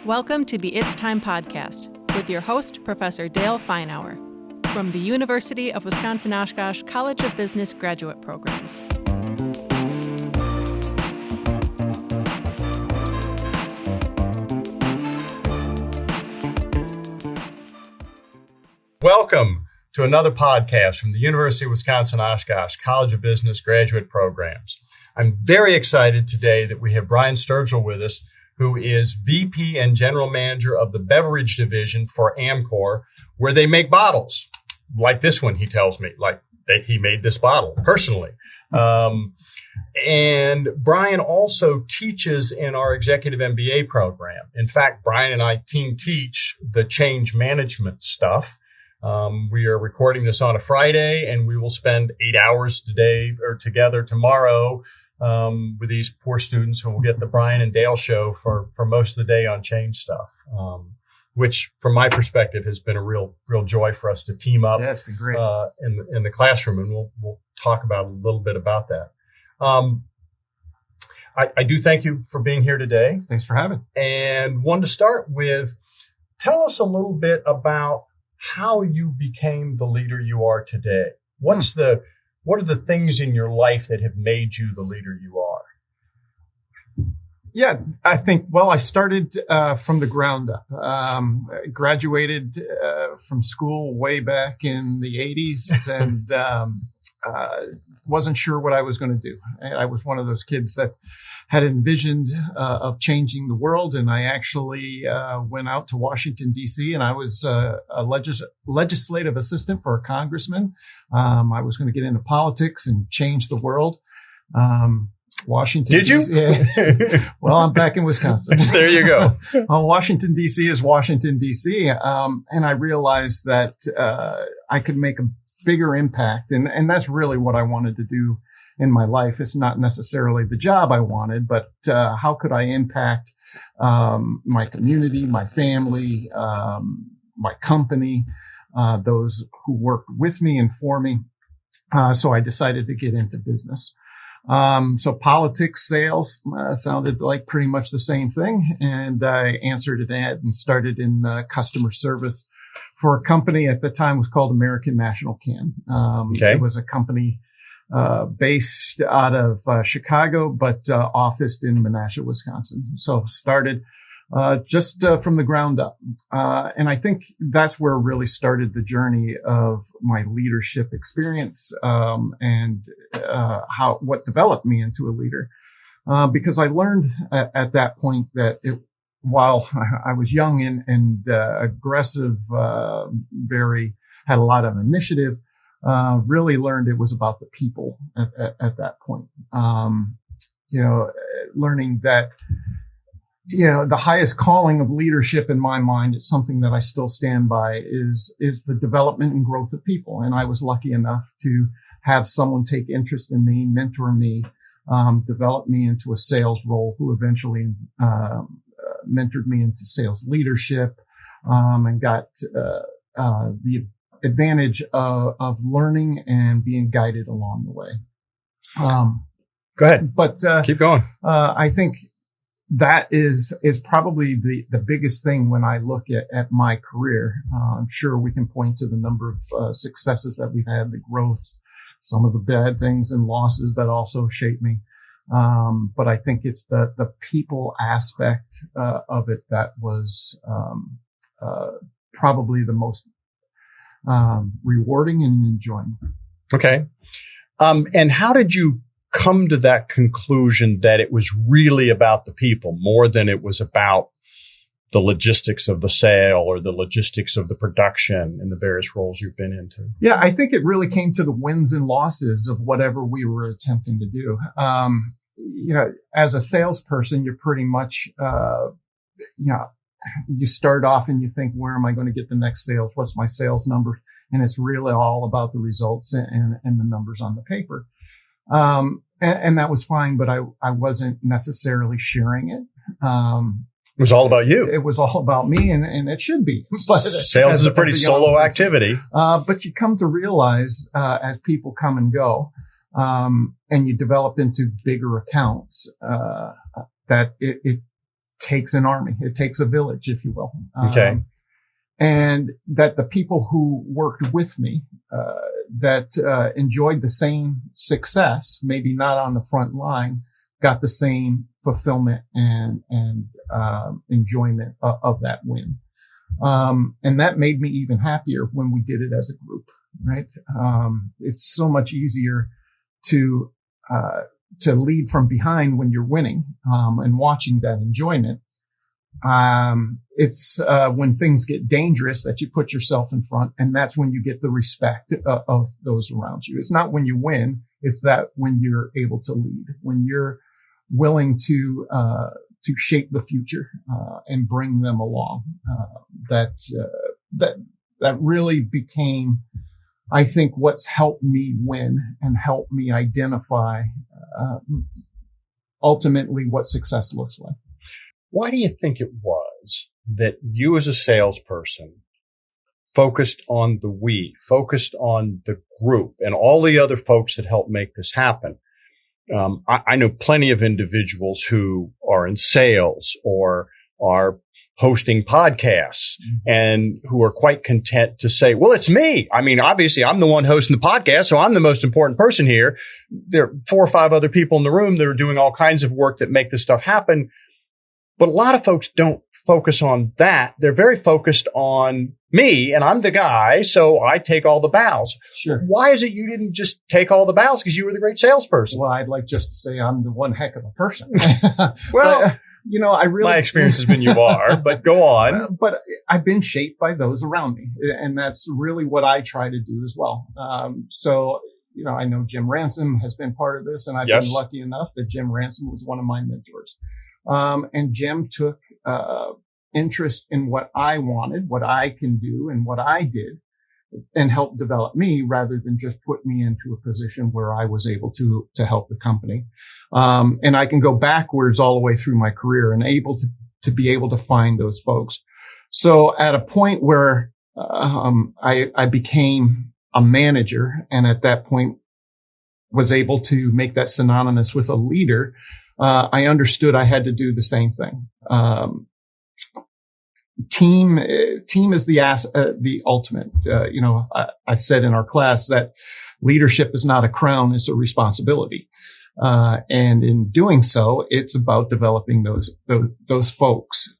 Welcome to the It's Time podcast with your host, Professor Dale Feinauer, from the University of Wisconsin-Oshkosh College of Business Graduate Programs. Welcome to another podcast from the University of Wisconsin-Oshkosh College of Business Graduate Programs. I'm very excited today that we have Brian Sturgill with us, who is VP and General Manager of the Beverage Division for Amcor, where they make bottles. Like this one, he tells me, he made this bottle personally. And Brian also teaches in our Executive MBA program. In fact, Brian and I team teach the change management stuff. We are recording this on a Friday, and we will spend 8 hours together tomorrow with these poor students who will get the Brian and Dale show for most of the day on change stuff, which from my perspective has been a real joy for us to team up. Yeah, it's been great. In the classroom, and we'll talk about a little bit about that. I do thank you for being here today. Thanks for having me. And wanted to start with, tell us a little bit about how you became the leader you are today. What are the things in your life that have made you the leader you are? Yeah, I think, I started from the ground up. Graduated from school way back in the 80s and wasn't sure what I was going to do. I was one of those kids that had envisioned of changing the world, and I actually went out to Washington, D.C., and I was a legislative assistant for a congressman. I was going to get into politics and change the world. Washington. Did you? Yeah. Well, I'm back in Wisconsin. There you go. Washington, D.C. is Washington, D.C. And I realized that I could make a bigger impact. And that's really what I wanted to do in my life. It's not necessarily the job I wanted, but how could I impact my community, my family, my company, those who worked with me and for me. So I decided to get into business. So politics, sales, sounded like pretty much the same thing. And I answered an ad and started in customer service for a company at the time was called American National Can. Okay. It was a company, based out of, Chicago, but, officed in Menasha, Wisconsin. So started, just from the ground up. And I think that's where really started the journey of my leadership experience, and what developed me into a leader. Because I learned at that point that while I was young and aggressive, had a lot of initiative, really learned it was about the people at that point. Learning that, the highest calling of leadership in my mind is something that I still stand by is the development and growth of people. And I was lucky enough to have someone take interest in me, mentor me, develop me into a sales role, who eventually, mentored me into sales leadership, and got, the advantage of learning and being guided along the way. Go ahead. But, keep going. I think that is probably the biggest thing when I look at my career. I'm sure we can point to the number of successes that we've had, the growths, some of the bad things and losses that also shape me. But I think it's the people aspect of it that was probably the most rewarding and enjoying. Okay. And how did you come to that conclusion that it was really about the people more than it was about the logistics of the sale or the logistics of the production in the various roles you've been into? Yeah, I think it really came to the wins and losses of whatever we were attempting to do. As a salesperson, you're pretty much, you start off and you think, where am I going to get the next sales? What's my sales number? And it's really all about the results and the numbers on the paper. And that was fine, but I wasn't necessarily sharing it. It was all about you. It was all about me, and it should be. But sales is a pretty solo activity. But you come to realize, as people come and go, and you develop into bigger accounts, that it takes an army. It takes a village, if you will. Okay. And that the people who worked with me, that enjoyed the same success, maybe not on the front line, got the same fulfillment and enjoyment of that win. And that made me even happier when we did it as a group, right? It's so much easier to lead from behind when you're winning, and watching that enjoyment. It's when things get dangerous that you put yourself in front, and that's when you get the respect of those around you. It's not when you win, it's that when you're able to lead, when you're willing to shape the future, and bring them along. That really became, I think, what's helped me win and helped me identify, ultimately what success looks like. Why do you think it was that you as a salesperson focused on the we, focused on the group and all the other folks that helped make this happen? I know plenty of individuals who are in sales or are hosting podcasts and who are quite content to say, well, it's me. I mean, obviously I'm the one hosting the podcast, so I'm the most important person here. There are 4 or 5 other people in the room that are doing all kinds of work that make this stuff happen. But a lot of folks don't focus on that. They're very focused on me, and I'm the guy, so I take all the bows. Sure. Why is it you didn't just take all the bows because you were the great salesperson? Well, I'd like just to say I'm the one heck of a person. Well, but, I really, my experience has been you are, but go on. But I've been shaped by those around me, and that's really what I try to do as well. So, I know Jim Ransom has been part of this, and I've been lucky enough that Jim Ransom was one of my mentors. And Jim took, interest in what I wanted, what I can do, and what I did, and helped develop me rather than just put me into a position where I was able to help the company. And I can go backwards all the way through my career and to be able to find those folks. So at a point where, I became a manager, and at that point was able to make that synonymous with a leader, I understood I had to do the same thing. Team is the ultimate. I've said in our class that leadership is not a crown, it's a responsibility. And in doing so, it's about developing those folks.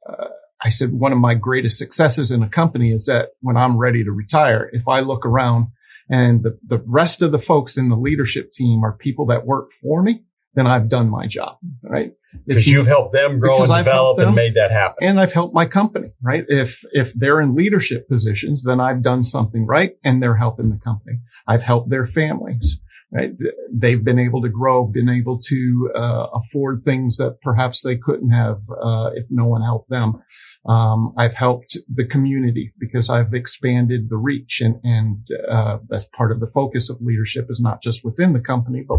I said one of my greatest successes in a company is that when I'm ready to retire, if I look around and the rest of the folks in the leadership team are people that work for me, then I've done my job, right? Because you've helped them grow and develop and made that happen. And I've helped my company, right? If they're in leadership positions, then I've done something right and they're helping the company. I've helped their families, right? They've been able to grow, been able to afford things that perhaps they couldn't have if no one helped them. I've helped the community because I've expanded the reach, and that's part of the focus of leadership is not just within the company, but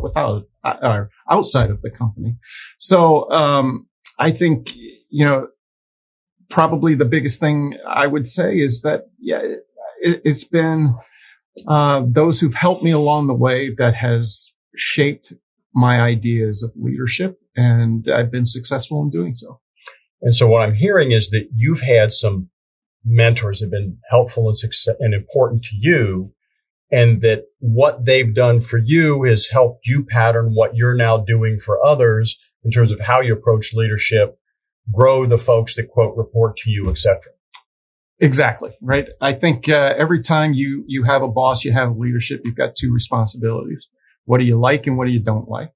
outside of the company. So I think probably the biggest thing I would say is that it's been those who've helped me along the way that has shaped my ideas of leadership, and I've been successful in doing so. And so what I'm hearing is that you've had some mentors that have been helpful and important to you, and that what they've done for you has helped you pattern what you're now doing for others in terms of how you approach leadership, grow the folks that, quote, report to you, et cetera. Exactly. Right. I think every time you have a boss, you have leadership, you've got 2 responsibilities. What do you like and what do you don't like?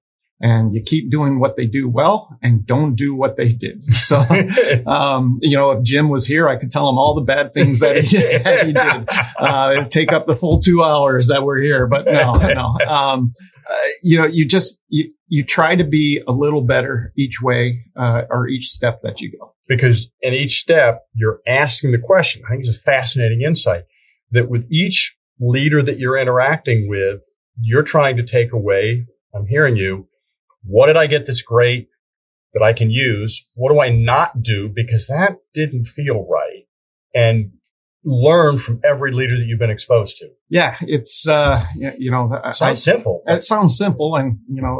And you keep doing what they do well and don't do what they did. So, if Jim was here, I could tell him all the bad things that he did. It'd take up the full 2 hours that we're here, but no. You try to be a little better each way, or each step that you go. Because in each step, you're asking the question. I think it's a fascinating insight that with each leader that you're interacting with, you're trying to take away, I'm hearing you, what did I get that's great that I can use? What do I not do because that didn't feel right? And learn from every leader that you've been exposed to. Yeah, it's sounds simple. It sounds simple, and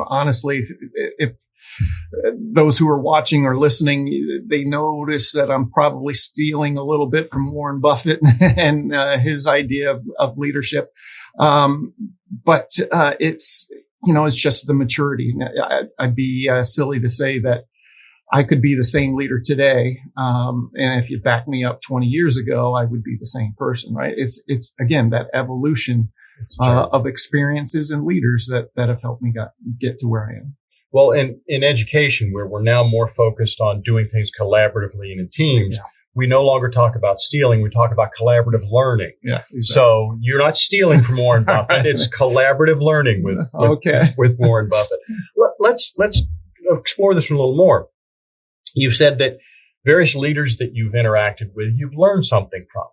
honestly, those who are watching or listening, they notice that I'm probably stealing a little bit from Warren Buffett and his idea of leadership. But it's, it's just the maturity. I'd be silly to say that I could be the same leader today. And if you back me up 20 years ago, I would be the same person, right? It's again, that evolution of experiences and leaders that have helped me get to where I am. Well, in education, where we're now more focused on doing things collaboratively and in teams, we no longer talk about stealing. We talk about collaborative learning. Yeah, exactly. So you're not stealing from Warren Buffett. It's collaborative learning with Warren Buffett. Let's explore this a little more. You've said that various leaders that you've interacted with, you've learned something from.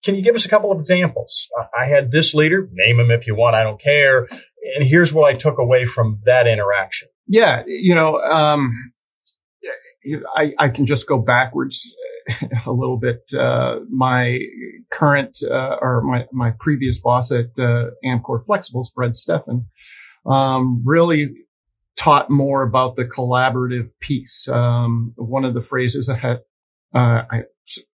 Can you give us a couple of examples? I had this leader, name him if you want, I don't care. And here's what I took away from that interaction. Yeah, I can just go backwards a little bit. My current my previous boss at Amcor Flexibles, Fred Steffen, really taught more about the collaborative piece. One of the phrases I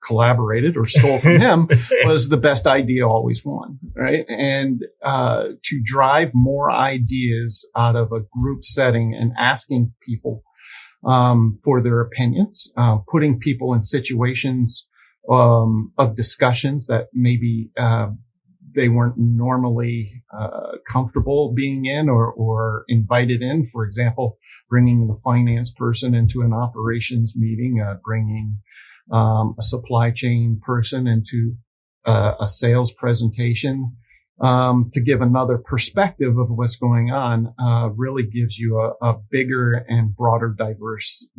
collaborated or stole from him was the best idea always won, right? And to drive more ideas out of a group setting and asking people for their opinions, putting people in situations of discussions that maybe they weren't normally comfortable being in or invited in. For example, bringing the finance person into an operations meeting, bringing a supply chain person into a sales presentation to give another perspective of what's going on really gives you a bigger and broader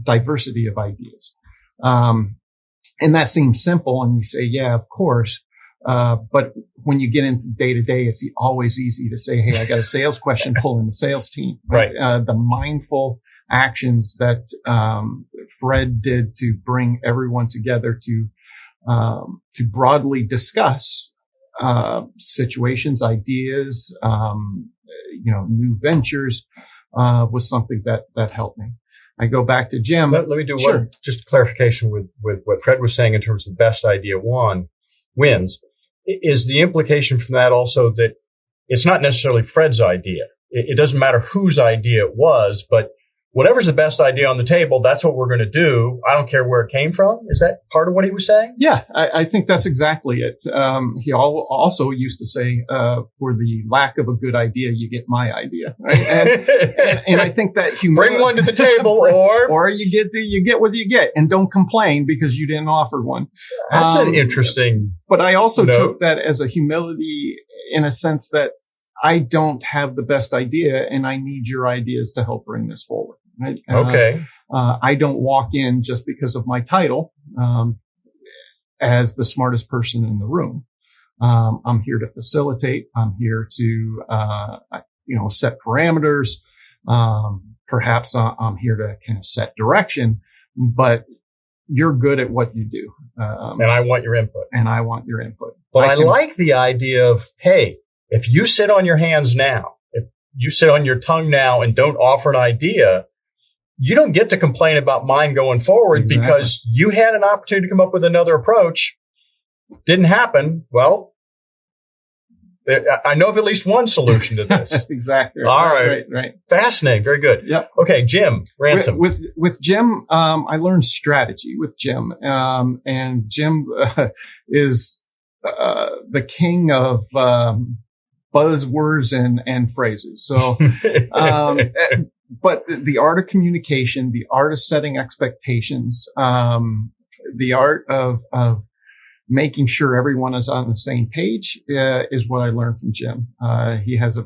diversity of ideas. And that seems simple, and you say, yeah, of course. But when you get into day to day, it's always easy to say, hey, I got a sales question, pull in the sales team. Right. The mindful actions that Fred did to bring everyone together to broadly discuss situations, ideas, new ventures, was something that helped me. I go back to Jim. Let me do one just clarification with what Fred was saying in terms of the best idea wins. Is the implication from that also that it's not necessarily Fred's idea? It doesn't matter whose idea it was, but whatever's the best idea on the table, that's what we're going to do. I don't care where it came from. Is that part of what he was saying? Yeah, I think that's exactly it. He also used to say, for the lack of a good idea, you get my idea. Right? And I think that bring one to the table, or you get what you get, and don't complain because you didn't offer one. That's an interesting. But I also took that as a humility in a sense that I don't have the best idea, and I need your ideas to help bring this forward. Right? Okay. I don't walk in just because of my title, as the smartest person in the room. I'm here to facilitate. I'm here to, set parameters. Perhaps I'm here to kind of set direction, but you're good at what you do. And I want your input. But I like the idea of, hey, if you sit on your hands now, if you sit on your tongue now and don't offer an idea, you don't get to complain about mine going forward because you had an opportunity to come up with another approach. Didn't happen. Well, I know of at least one solution to this. Exactly. All right. Fascinating. Very good. Yep. Okay, Jim Ransom. With Jim, I learned strategy with Jim. And Jim is the king of buzzwords and phrases. So, but the art of communication, the art of setting expectations, the art of making sure everyone is on the same page, is what I learned from Jim. He has a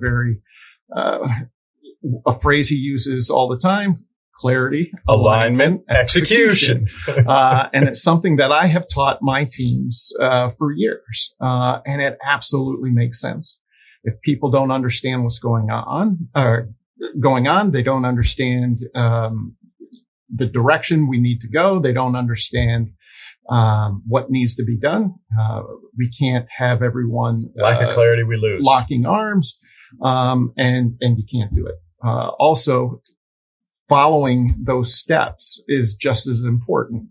phrase he uses all the time: clarity, alignment, execution. And it's something that I have taught my teams, for years. And it absolutely makes sense. If people don't understand what's going on, they don't understand, the direction we need to go. They don't understand, what needs to be done. We can't have everyone, lack of clarity, we lose, locking arms. And you can't do it. Also, following those steps is just as important.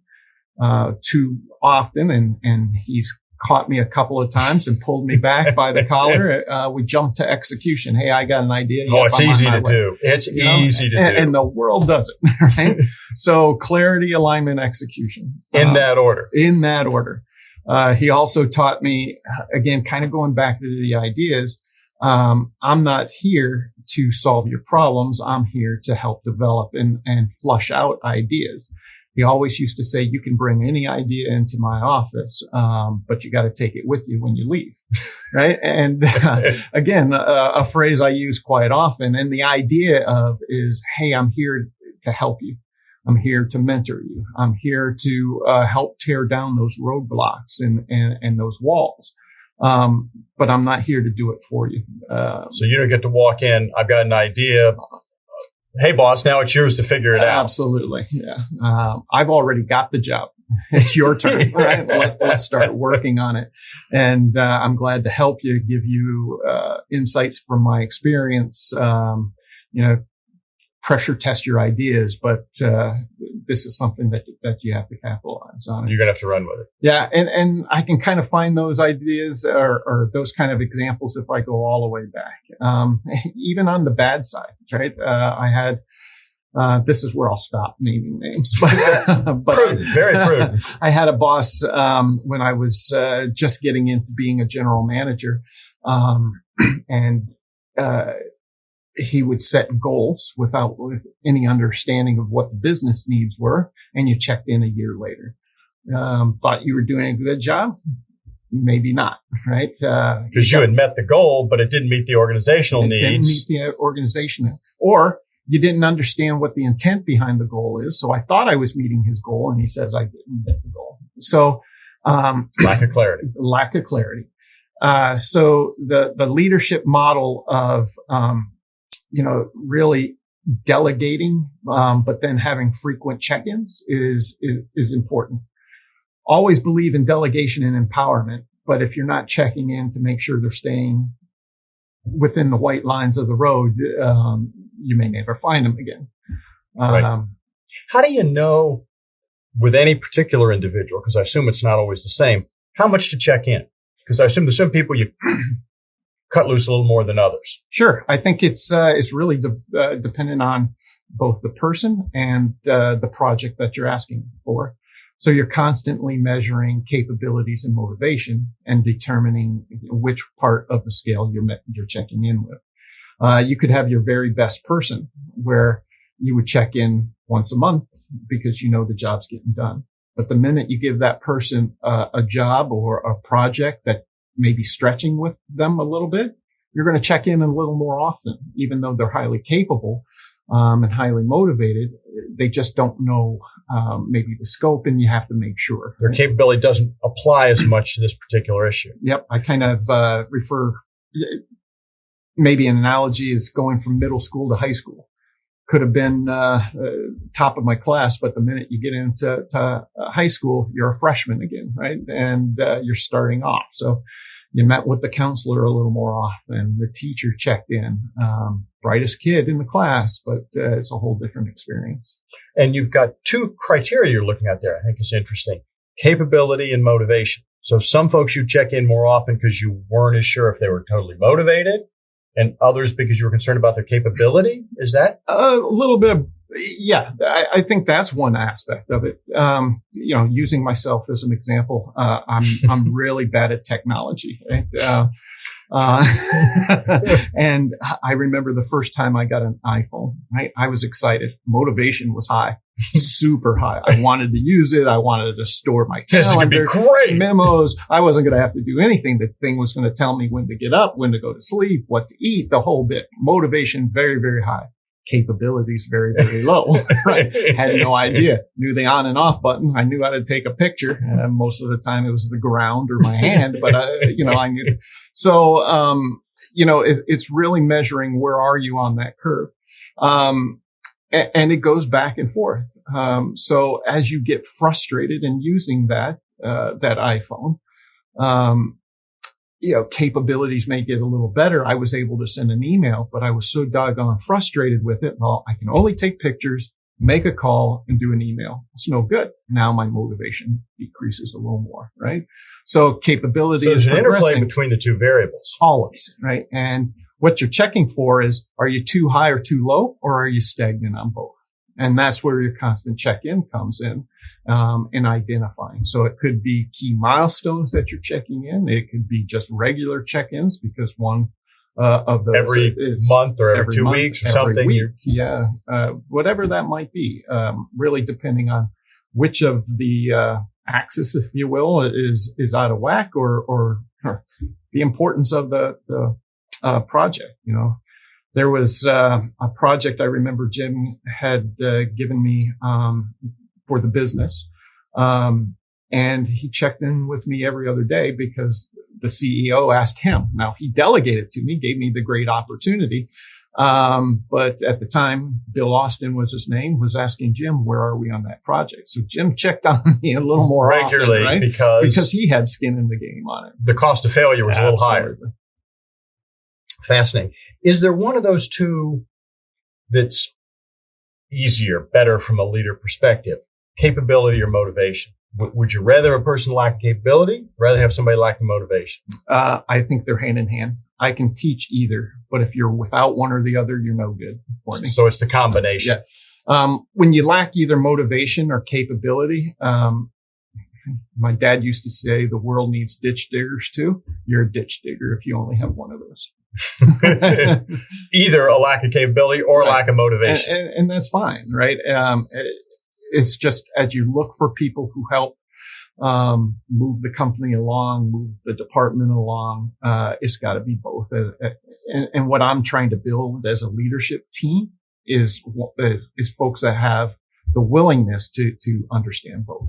Too often, and he's caught me a couple of times and pulled me back by the collar. We jumped to execution. Hey, I got an idea. Oh, it's easy to do. It's easy to do. And the world does it, right? So clarity, alignment, execution. In that order. In that order. He also taught me, again, kind of going back to the ideas, I'm not here to solve your problems. I'm here to help develop and flush out ideas. He always used to say, you can bring any idea into my office, but you got to take it with you when you leave. Right. And again, a phrase I use quite often. And the idea of is, hey, I'm here to help you. I'm here to mentor you. I'm here to help tear down those roadblocks and those walls. But I'm not here to do it for you. So you don't get to walk in. I've got an idea. Hey, boss, now it's yours to figure it out. Absolutely. Yeah. I've already got the job. It's your turn, right? Let's start working on it. And I'm glad to help you, give you insights from my experience, pressure test your ideas, but this is something that you have to capitalize on. You're going to have to run with it. Yeah. And I can kind of find those ideas or those kind of examples if I go all the way back. Even on the bad side, right? I had, this is where I'll stop naming names, but prudent, very prudent. I had a boss, when I was, just getting into being a general manager, and, he would set goals with any understanding of what the business needs were. And you checked in a year later. Thought you were doing a good job? Maybe not, right? Because you had met the goal, but it didn't meet the organizational needs. Didn't meet the organizational, or you didn't understand what the intent behind the goal is. So I thought I was meeting his goal, and he says I didn't meet the goal. So, lack of clarity. Lack of clarity. So the leadership model of, really delegating, but then having frequent check-ins is important. Always believe in delegation and empowerment, but if you're not checking in to make sure they're staying within the white lines of the road, you may never find them again. Right. How do you know with any particular individual, because I assume it's not always the same, how much to check in? Because I assume there's some people you cut loose a little more than others. Sure. I think it's really dependent on both the person and the project that you're asking for. So you're constantly measuring capabilities and motivation and determining which part of the scale you're checking in with. You could have your very best person where you would check in once a month because you know the job's getting done. But the minute you give that person a job or a project that may be stretching with them a little bit, you're going to check in a little more often, even though they're highly capable and highly motivated. They just don't know maybe the scope, and you have to make sure their capability doesn't apply as much to this particular issue. Yep, I kind of refer. Maybe an analogy is going from middle school to high school. Could have been top of my class, but the minute you get into high school, you're a freshman again, right? And you're starting off. So you met with the counselor a little more often. The teacher checked in. Brightest kid in the class, but it's a whole different experience. And you've got two criteria you're looking at there. I think is interesting: capability and motivation. So some folks you check in more often because you weren't as sure if they were totally motivated, and others because you were concerned about their capability. Is that a little bit of, yeah, I think that's one aspect of it. Using myself as an example, I'm really bad at technology, right? And I remember the first time I got an iPhone, right? I was excited. Motivation was high, super high. I wanted to use it. I wanted to store my calendar, memos. I wasn't going to have to do anything. The thing was going to tell me when to get up, when to go to sleep, what to eat, the whole bit. Motivation, very, very high. Capabilities, very, very low. Right? Had no idea. Knew the on and off button. I knew how to take a picture. Most of the time it was the ground or my hand, but I knew. So, it's really measuring where are you on that curve. And it goes back and forth. So as you get frustrated in using that iPhone, capabilities may get a little better. I was able to send an email, but I was so doggone frustrated with it. Well, I can only take pictures, make a call, and do an email. It's no good. Now my motivation decreases a little more, right? So capability is there's an interplay between the two variables. Always, right? And what you're checking for is, are you too high or too low, or are you stagnant on both? And that's where your constant check-in comes in identifying. So it could be key milestones that you're checking in. It could be just regular check-ins because one of those every month or every 2 weeks or something. Week, whatever that might be, really depending on which of the axis, if you will, is out of whack or the importance of the project. There was a project I remember Jim had given me for the business, and he checked in with me every other day because the CEO asked him. Now, he delegated to me, gave me the great opportunity, but at the time, Bill Austin was his name, was asking Jim, where are we on that project? So Jim checked on me a little more regularly, often, right? Because he had skin in the game on it. The cost of failure was a little higher. Fascinating. Is there one of those two that's easier, better from a leader perspective? Capability or motivation? Would you rather a person lack capability, rather have somebody lacking motivation? I think they're hand in hand. I can teach either, but if you're without one or the other, you're no good for me. So it's the combination. Yeah. When you lack either motivation or capability, my dad used to say the world needs ditch diggers too. You're a ditch digger if you only have one of those. Either a lack of capability or a lack of motivation. And that's fine, right? It's just as you look for people who help move the company along, move the department along, it's got to be both. And what I'm trying to build as a leadership team is folks that have the willingness to understand both.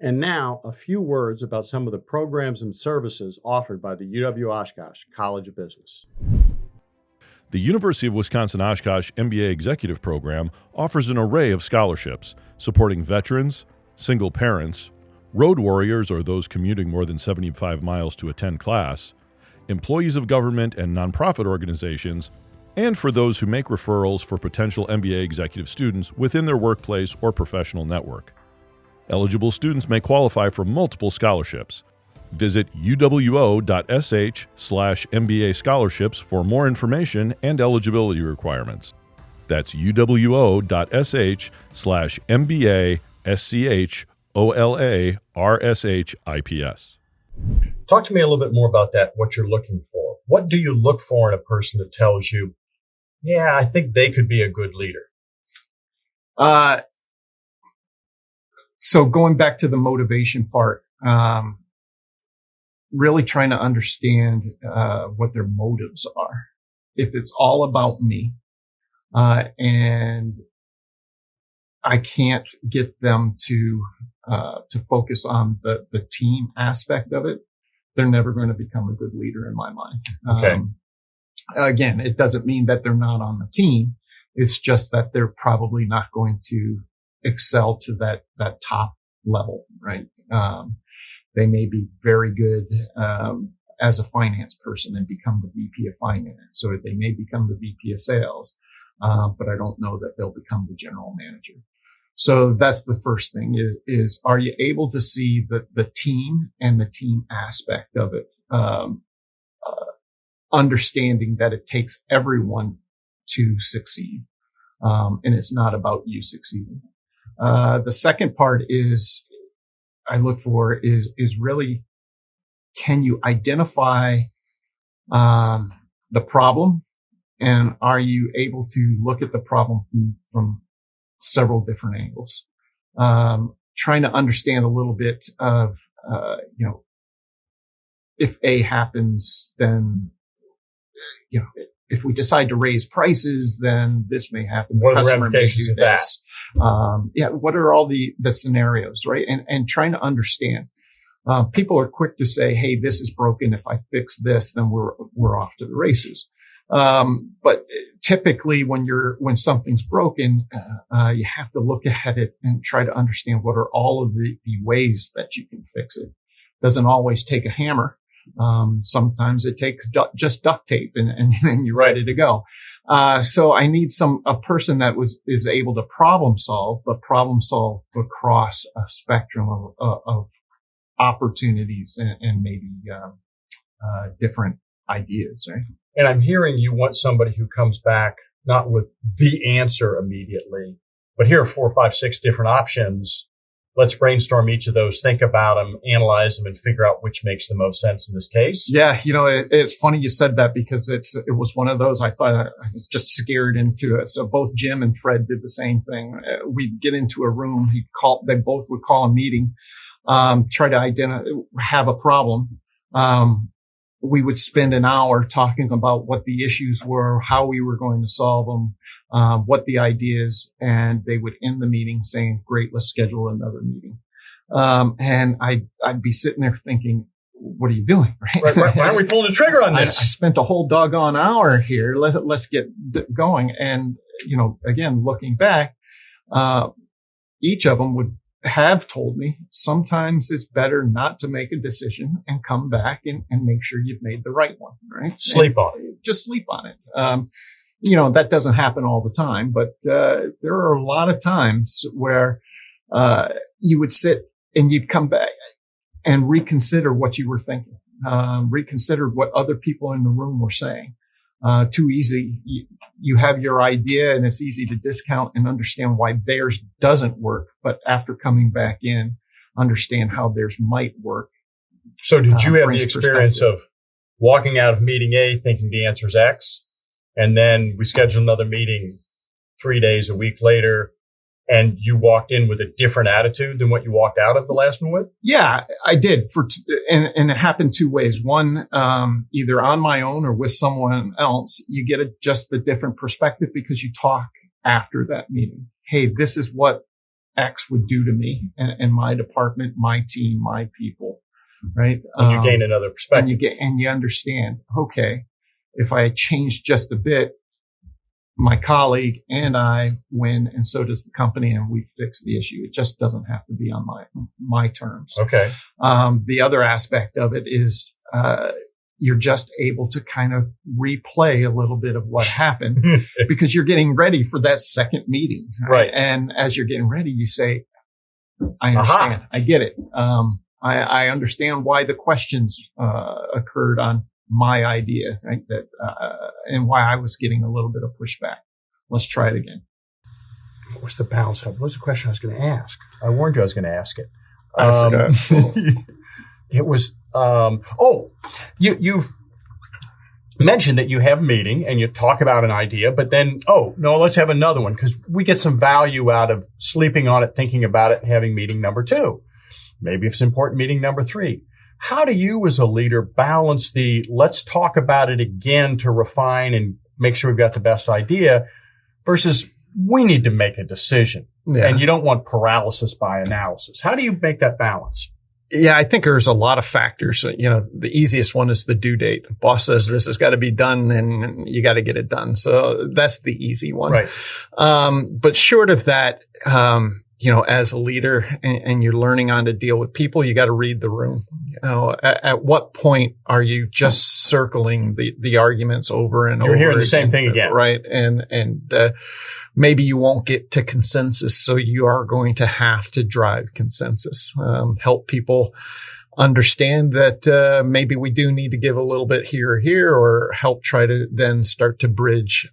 And now, a few words about some of the programs and services offered by the UWO Oshkosh College of Business. The University of Wisconsin-Oshkosh MBA Executive Program offers an array of scholarships supporting veterans, single parents, road warriors or those commuting more than 75 miles to attend class, employees of government and nonprofit organizations, and for those who make referrals for potential MBA executive students within their workplace or professional network. Eligible students may qualify for multiple scholarships. Visit uwo.sh/MBA scholarships for more information and eligibility requirements. That's uwo.sh/MBA SCHOLARSHIPS. Talk to me a little bit more about that, what you're looking for. What do you look for in a person that tells you, yeah, I think they could be a good leader? So going back to the motivation part, really trying to understand what their motives are. If it's all about me, and I can't get them to focus on the team aspect of it, they're never going to become a good leader in my mind. Okay. Again, it doesn't mean that they're not on the team. It's just that they're probably not going to excel to that top level, right? They may be very good as a finance person and become the VP of finance. So they may become the VP of sales, but I don't know that they'll become the general manager. So that's the first thing is are you able to see the team and the team aspect of it? Understanding that it takes everyone to succeed. And it's not about you succeeding. The second part I look for is really, can you identify, the problem, and are you able to look at the problem from several different angles? Trying to understand a little bit of, if A happens, then, if we decide to raise prices, then this may happen. What are the ramifications of that? What are all the scenarios, right? And trying to understand. People are quick to say, hey, this is broken. If I fix this, then we're off to the races. But typically when something's broken, you have to look at it and try to understand what are all of the ways that you can fix it. Doesn't always take a hammer. Sometimes it takes just duct tape and you're ready to go. So I need a person that is able to problem solve across a spectrum of opportunities and maybe, different ideas, right? And I'm hearing you want somebody who comes back not with the answer immediately, but here are 4, 5, 6 different options. Let's brainstorm each of those, think about them, analyze them, and figure out which makes the most sense in this case. Yeah, it's funny you said that because it was one of those I thought I was just scared into it. So both Jim and Fred did the same thing. We'd get into a room. They both would call a meeting, try to have a problem. We would spend an hour talking about what the issues were, how we were going to solve them, what the ideas, and they would end the meeting saying, great, let's schedule another meeting. And I'd be sitting there thinking, what are you doing? Right. Why aren't we pulling the trigger on this? I spent a whole doggone hour here. Let's get going. And, again, looking back, each of them would have told me sometimes it's better not to make a decision and come back and make sure you've made the right one, right? Sleep on it. Just sleep on it. That doesn't happen all the time, but there are a lot of times where you would sit and you'd come back and reconsider what you were thinking, reconsider what other people in the room were saying. Too easy. You have your idea and it's easy to discount and understand why theirs doesn't work. But after coming back in, understand how theirs might work. So did you have the experience of walking out of meeting A thinking the answer is X, and then we scheduled another meeting 3 days, a week later, and you walked in with a different attitude than what you walked out of the last one with? Yeah, I did. And it happened 2 ways. One, either on my own or with someone else, you get just a different perspective because you talk after that meeting. Hey, this is what X would do to me and my department, my team, my people, right? And you gain another perspective. And you understand, okay, if I change just a bit, my colleague and I win, and so does the company, and we fix the issue. It just doesn't have to be on my terms. Okay. The other aspect of it is you're just able to kind of replay a little bit of what happened because you're getting ready for that second meeting. Right. And as you're getting ready, you say, I understand. Aha. I get it. I understand why the questions occurred on my idea, right? And why I was getting a little bit of pushback. Let's try it again. What was the balance of? What was the question I was going to ask? I warned you I was going to ask it. I forgot. It was, you've mentioned that you have a meeting and you talk about an idea, but then, let's have another one because we get some value out of sleeping on it, thinking about it, and having meeting number 2. Maybe if it's important, meeting number 3. How do you as a leader balance the let's talk about it again to refine and make sure we've got the best idea versus we need to make a decision and you don't want paralysis by analysis? How do you make that balance? Yeah, I think there's a lot of factors. The easiest one is the due date. The boss says this has got to be done and you got to get it done. So that's the easy one. Right. But short of that, as a leader and you're learning on to deal with people, you got to read the room. At what point are you just circling the arguments over and over? You're hearing the same thing again. Right. And maybe you won't get to consensus. So you are going to have to drive consensus, help people understand that, maybe we do need to give a little bit here, or help try to then start to bridge,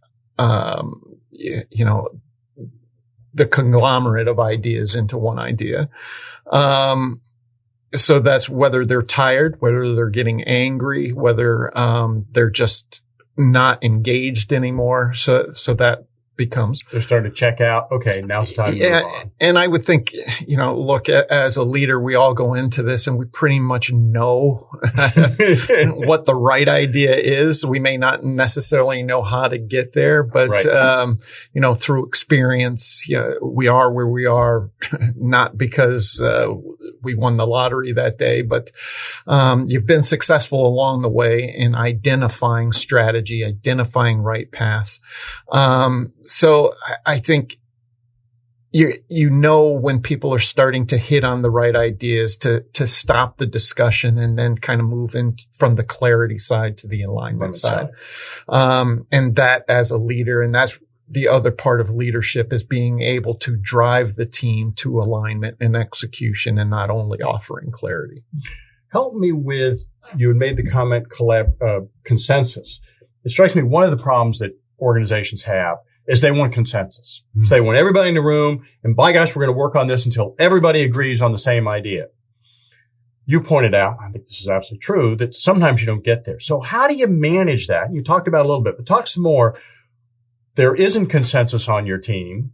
the conglomerate of ideas into one idea. So that's whether they're tired, whether they're getting angry, whether they're just not engaged anymore. So that becomes they're starting to check out. Okay, now's the time to move on. And I would think, look, as a leader, we all go into this and we pretty much know what the right idea is. We may not necessarily know how to get there, but right. Through experience, we are where we are, not because we won the lottery that day, but you've been successful along the way in identifying strategy, identifying right paths. So I think, you know when people are starting to hit on the right ideas to stop the discussion and then kind of move in from the clarity side to the alignment side. And that as a leader, and that's the other part of leadership, is being able to drive the team to alignment and execution and not only offering clarity. Help me with, you had made the comment consensus. It strikes me one of the problems that organizations have is they want consensus. So they want everybody in the room, and by gosh, we're going to work on this until everybody agrees on the same idea. You pointed out, I think this is absolutely true, that sometimes you don't get there. So how do you manage that? You talked about it a little bit, but talk some more. There isn't consensus on your team.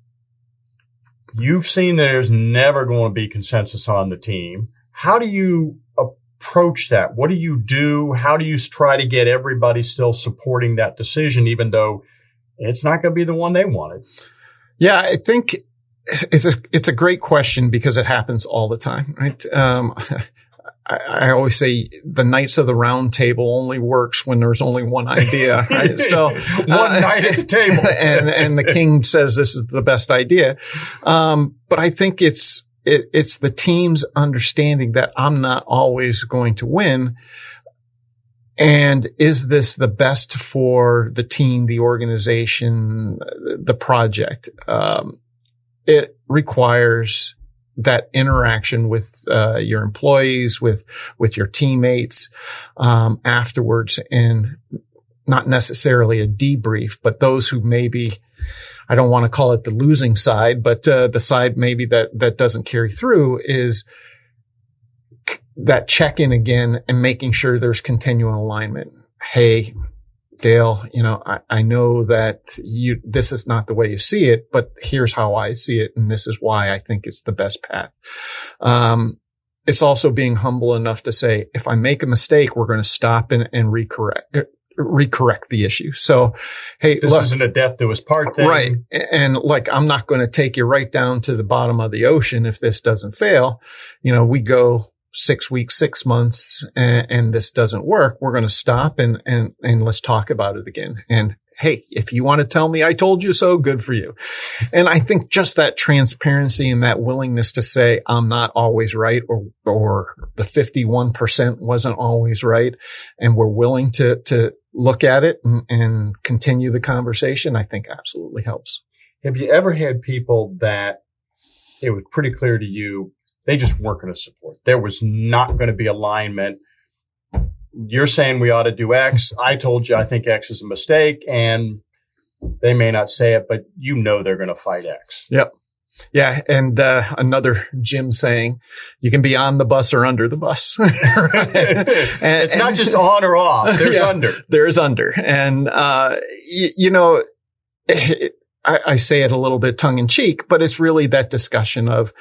You've seen there's never going to be consensus on the team. How do you approach that? What do you do? How do you try to get everybody still supporting that decision, even though it's not going to be the one they wanted? Yeah, I think it's a great question because it happens all the time, right? I always say the Knights of the Round Table only works when there's only one idea, right? So one night at the table, and the king says this is the best idea. But I think it's the team's understanding that I'm not always going to win. And is this the best for the team, the organization, the project? It requires that interaction with your employees, with your teammates afterwards, and not necessarily a debrief, but those who maybe, I don't want to call it the losing side, but the side maybe that doesn't carry through, is that check-in again and making sure there's continual alignment. Hey, Dale, I know that this is not the way you see it, but here's how I see it. And this is why I think it's the best path. It's also being humble enough to say, if I make a mistake, we're going to stop and recorrect the issue. So, hey, this isn't a death to his part thing. Right. And I'm not going to take you right down to the bottom of the ocean if this doesn't fail. We go 6 weeks, 6 months, and this doesn't work. We're going to stop and let's talk about it again. And hey, if you want to tell me I told you so, good for you. And I think just that transparency and that willingness to say I'm not always right, or the 51% wasn't always right, and we're willing to look at it and continue the conversation, I think absolutely helps. Have you ever had people that it was pretty clear to you they just weren't going to support? There was not going to be alignment. You're saying we ought to do X. I told you I think X is a mistake, and they may not say it, but they're going to fight X. Yep. Yeah. And another Jim saying, you can be on the bus or under the bus. It's not just on or off. There's under. There's under. And, I say it a little bit tongue in cheek, but it's really that discussion of,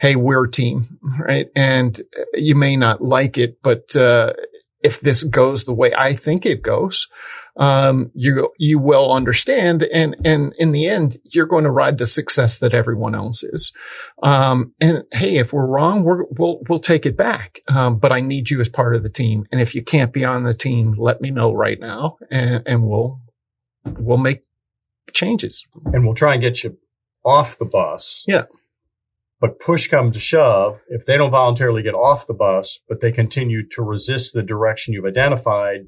hey, we're a team, right? And you may not like it, but if this goes the way I think it goes, you will understand. And in the end, you're going to ride the success that everyone else is. And hey, if we're wrong, we'll take it back. But I need you as part of the team. And if you can't be on the team, let me know right now, and we'll make changes. And we'll try and get you off the bus. Yeah. But push comes to shove, if they don't voluntarily get off the bus, but they continue to resist the direction you've identified,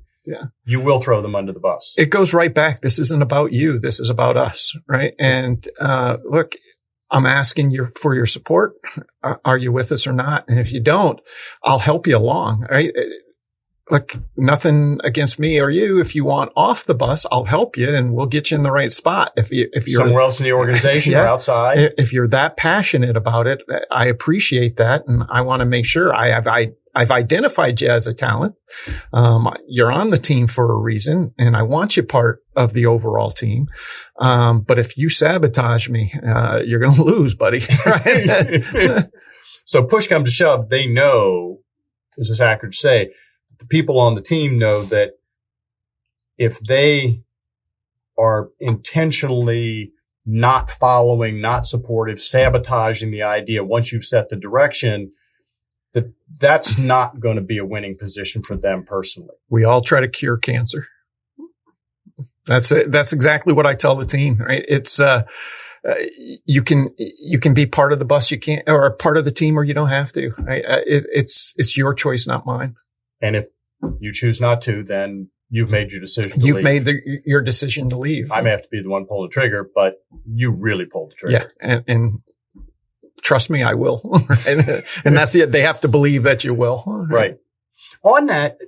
you will throw them under the bus. It goes right back. This isn't about you. This is about us, right? And look, I'm asking you for your support. Are you with us or not? And if you don't, I'll help you along, right? Look, nothing against me or you. If you want off the bus, I'll help you and we'll get you in the right spot. If you're somewhere else in the organization or outside, if you're that passionate about it, I appreciate that. And I want to make sure I've identified you as a talent. You're on the team for a reason, and I want you part of the overall team. But if you sabotage me, you're going to lose, buddy. Right? So push comes to shove, they know, is this accurate to say, the people on the team know that if they are intentionally not following, not supportive, sabotaging the idea once you've set the direction, that's not going to be a winning position for them personally. We all try to cure cancer. That's it. That's exactly what I tell the team, right? It's, you can be part of the bus, you can't, or part of the team, or you don't have to. It's your choice, not mine. And if you choose not to, then you've made your decision. You've made your decision to leave. I may have to be the one pulling the trigger, but you really pulled the trigger. Yeah, and trust me, I will. and that's it. They have to believe that you will. Right. On that,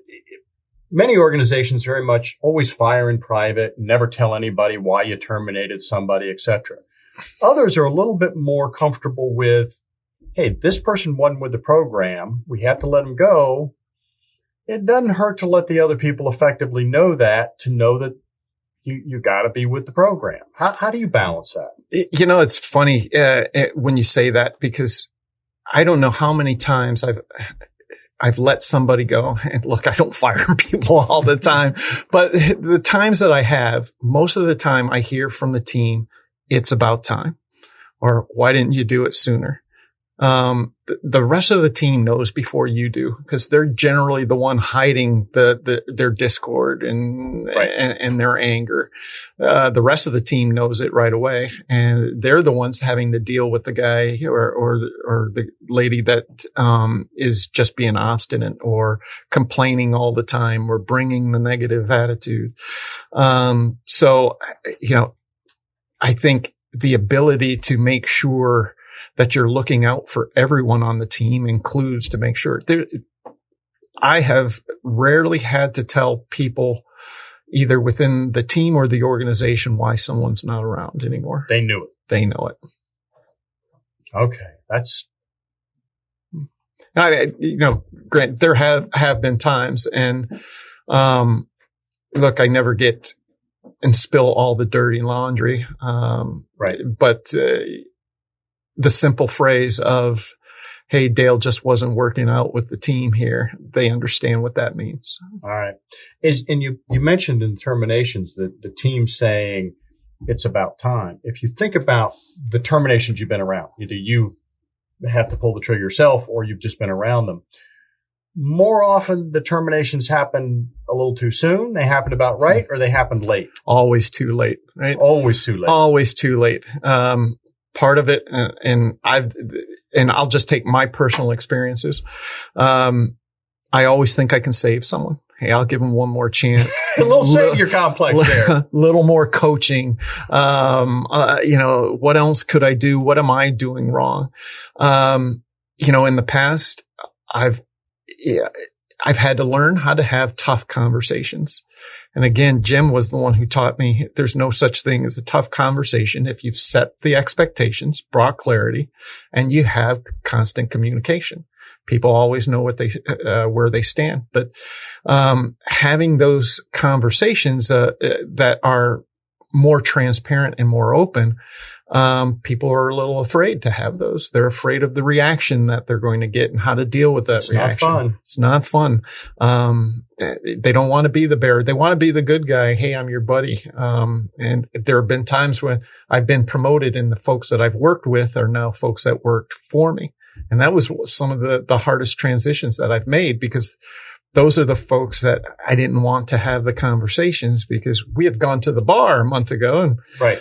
many organizations very much always fire in private, never tell anybody why you terminated somebody, etc. Others are a little bit more comfortable with, hey, this person wasn't with the program. We have to let them go. It doesn't hurt to let the other people effectively know that, to know that you got to be with the program. How do you balance that? It's funny when you say that, because I don't know how many times I've let somebody go. And look, I don't fire people all the time, but the times that I have, most of the time I hear from the team, it's about time, or why didn't you do it sooner? The rest of the team knows before you do, because they're generally the one hiding their discord and their anger. The rest of the team knows it right away, and they're the ones having to deal with the guy or the lady that is just being obstinate or complaining all the time or bringing the negative attitude. So I think the ability to make sure that you're looking out for everyone on the team includes to make sure I have rarely had to tell people either within the team or the organization why someone's not around anymore. They knew it. They know it. Okay. That's, Grant, there have been times, and, look, I never get and spill all the dirty laundry. right. But, the simple phrase of, hey, Dale just wasn't working out with the team here, they understand what that means. All right. And you mentioned in terminations the team saying it's about time. If you think about the terminations you've been around, either you have to pull the trigger yourself or you've just been around them. More often the terminations happen a little too soon, they happened about right, or they happened late. Always too late, right? Always too late. Always too late. Part of it, and I'll just take my personal experiences. I always think I can save someone. Hey, I'll give them one more chance. A little savior complex there. Little more coaching. What else could I do? What am I doing wrong? In the past, I've had to learn how to have tough conversations. And again, Jim was the one who taught me there's no such thing as a tough conversation if you've set the expectations, brought clarity, and you have constant communication. People always know where they stand. But having those conversations that are more transparent and more open, people are a little afraid to have those. They're afraid of the reaction that they're going to get and how to deal with that reaction. It's not fun. They don't want to be the bear. They want to be the good guy. Hey, I'm your buddy. And there have been times when I've been promoted and the folks that I've worked with are now folks that worked for me. And that was some of the hardest transitions that I've made, because those are the folks that I didn't want to have the conversations, because we had gone to the bar a month ago,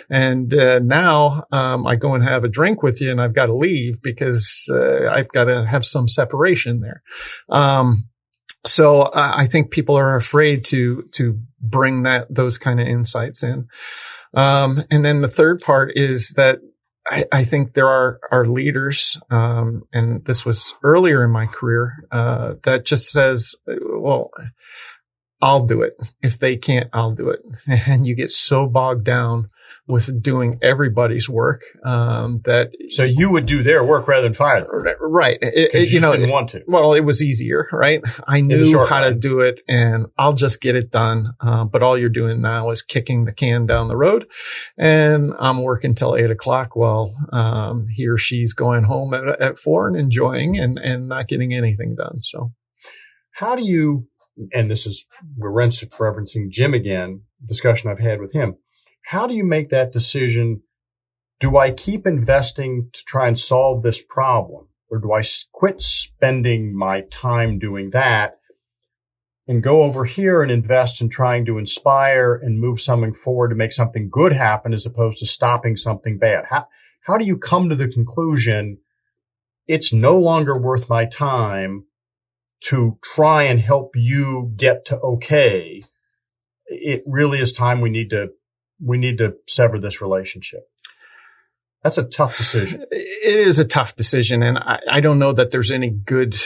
and now I go and have a drink with you, and I've got to leave because I've got to have some separation there. So I think people are afraid to bring those kind of insights in. And then the third part is that I think there are leaders, and this was earlier in my career, that just says, well, I'll do it. If they can't, I'll do it. And you get so bogged down with doing everybody's work, that. So you would do their work rather than fire them. Right. You didn't want to. Well, it was easier, right? I knew how to do it, and I'll just get it done. But all you're doing now is kicking the can down the road, and I'm working till 8:00 while, he or she's going home at 4 and enjoying and not getting anything done. So how do you, and we're referencing Jim again, discussion I've had with him. How do you make that decision? Do I keep investing to try and solve this problem, or do I quit spending my time doing that and go over here and invest in trying to inspire and move something forward to make something good happen as opposed to stopping something bad? How do you come to the conclusion it's no longer worth my time to try and help you get to okay? It really is time we need to sever this relationship. That's a tough decision. It is a tough decision. And I don't know that there's any good,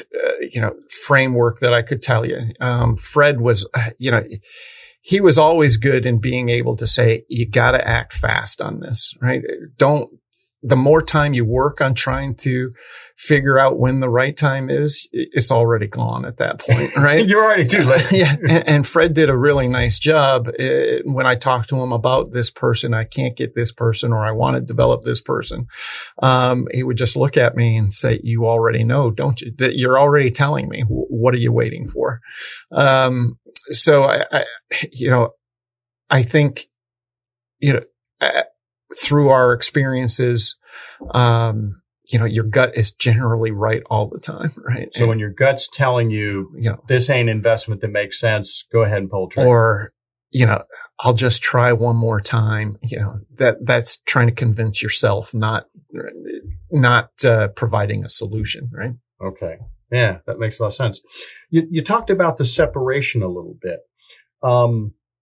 framework that I could tell you. Fred was, he was always good in being able to say, you got to act fast on this, right? The more time you work on trying to figure out when the right time is, it's already gone at that point, right? You're already too late. Yeah. And Fred did a really nice job. When I talked to him about this person, I can't get this person, or I want to develop this person. He would just look at me and say, you already know, don't you? That you're already telling me. What are you waiting for? So I think, through our experiences, your gut is generally right all the time, right? So when your gut's telling you, this ain't investment that makes sense, go ahead and pull the trigger. Or, I'll just try one more time. That's trying to convince yourself, not providing a solution, right? Okay. Yeah, that makes a lot of sense. You talked about the separation a little bit.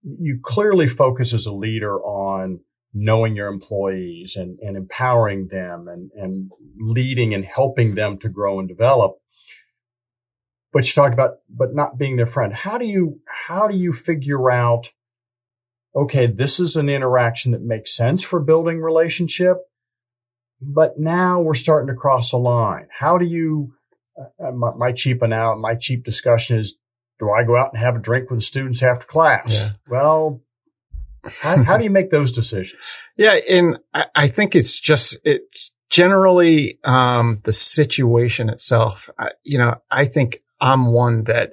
You clearly focus as a leader on knowing your employees and empowering them and leading and helping them to grow and develop. But you talked about, but not being their friend. How do you figure out, okay, this is an interaction that makes sense for building relationship, but now we're starting to cross a line. How do you, my cheap discussion is, do I go out and have a drink with the students after class? Yeah. Well, how do you make those decisions? Yeah. And I think it's generally, the situation itself. I think I'm one that,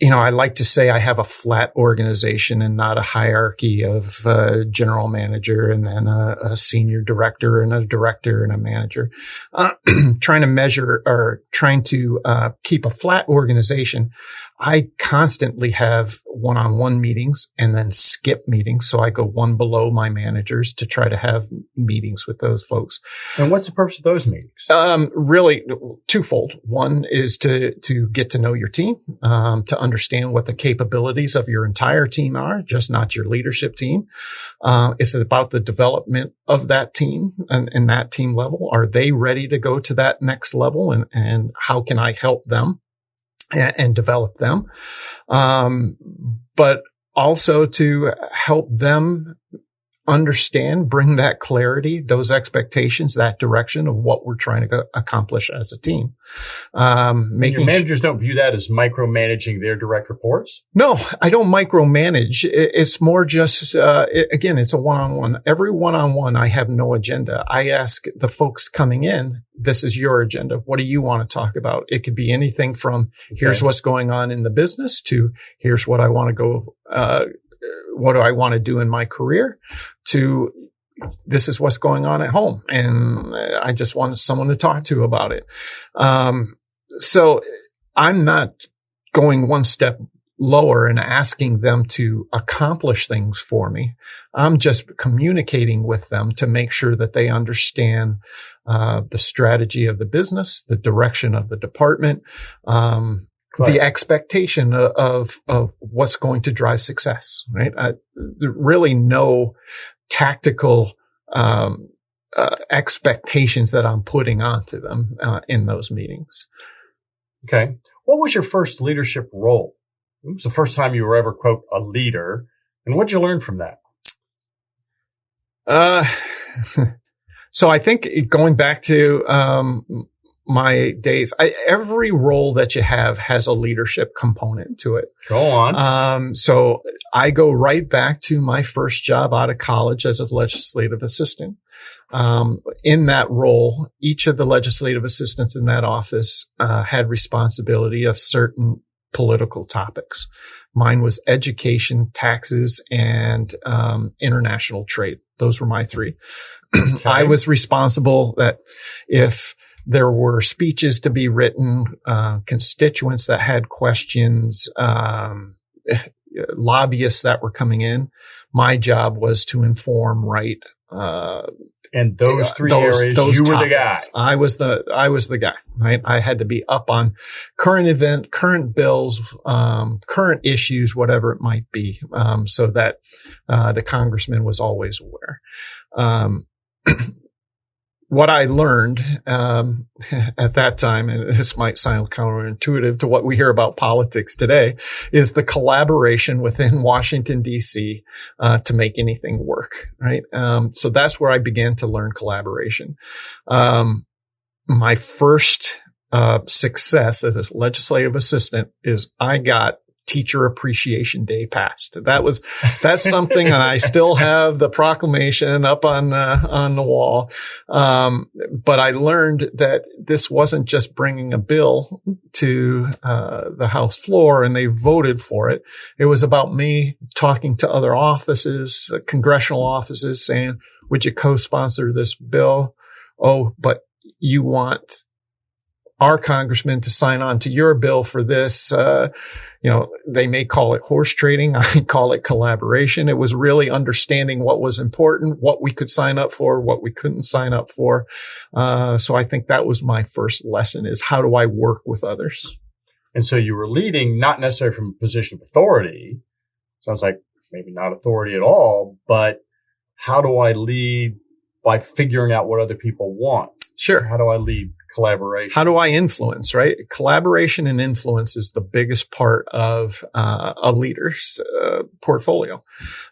I like to say I have a flat organization and not a hierarchy of a general manager and then a senior director and a director and a manager. Trying to keep a flat organization. I constantly have one-on-one meetings and then skip meetings. So I go one below my managers to try to have meetings with those folks. And what's the purpose of those meetings? Really twofold. One is to get to know your team, to understand what the capabilities of your entire team are, just not your leadership team. It's about the development of that team and that team level. Are they ready to go to that next level? And how can I help them and develop them? But also to help them understand, bring that clarity, those expectations, that direction of what we're trying to accomplish as a team. Your managers don't view that as micromanaging their direct reports? No, I don't micromanage. It's more just, again, it's a one-on-one. Every one-on-one, I have no agenda. I ask the folks coming in, this is your agenda. What do you want to talk about? It could be anything from here's what's going on in the business to here's what I want to go, what do I want to do in my career, to this is what's going on at home. And I just want someone to talk to about it. So I'm not going one step lower and asking them to accomplish things for me. I'm just communicating with them to make sure that they understand the strategy of the business, the direction of the department, the expectation of what's going to drive success, right? There really no tactical expectations that I'm putting onto them in those meetings. Okay. What was your first leadership role? It was the first time you were ever, quote, a leader. And what did you learn from that? So I think going back to my days, every role that you have has a leadership component to it. Go on. So I go right back to my first job out of college as a legislative assistant. In that role, each of the legislative assistants in that office had responsibility of certain political topics. Mine was education, taxes, and international trade. Those were my three. Okay. I was responsible that if There were speeches to be written, constituents that had questions, lobbyists that were coming in. My job was to inform, write, and those three areas, you were the guy. I was the guy, right? I had to be up on current bills, current issues, whatever it might be, so that, the congressman was always aware. What I learned, at that time, and this might sound counterintuitive to what we hear about politics today, is the collaboration within Washington, D.C., to make anything work, right? So that's where I began to learn collaboration. My first, success as a legislative assistant is I got Teacher Appreciation Day passed. That's something, and I still have the proclamation up on the wall. But I learned that this wasn't just bringing a bill to, the House floor and they voted for it. It was about me talking to other offices, congressional offices, saying, would you co-sponsor this bill? Oh, but you want our congressman to sign on to your bill for this. They may call it horse trading. I call it collaboration. It was really understanding what was important, what we could sign up for, what we couldn't sign up for. So I think that was my first lesson, is how do I work with others? And so you were leading not necessarily from a position of authority. Sounds like maybe not authority at all, but how do I lead by figuring out what other people want? Sure. How do I lead collaboration? How do I influence, right? Collaboration and influence is the biggest part of a leader's portfolio.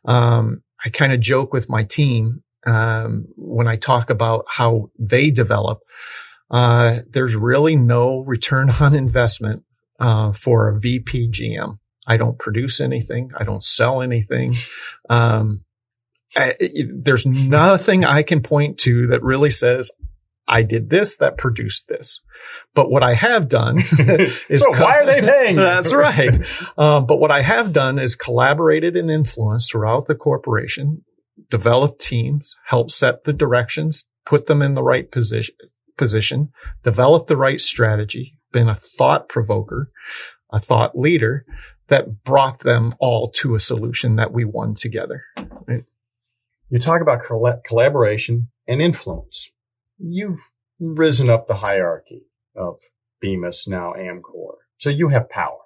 I kind of joke with my team when I talk about how they develop. There's really no return on investment for a VP GM. I don't produce anything. I don't sell anything. There's nothing I can point to that really says, I did this, that produced this. But what I have done is... So why are they paying? That's right. But what I have done is collaborated and influenced throughout the corporation, developed teams, helped set the directions, put them in the right position, developed the right strategy, been a thought provoker, a thought leader that brought them all to a solution that we won together. Right? You talk about collaboration and influence. You've risen up the hierarchy of Bemis, now Amcor. So you have power.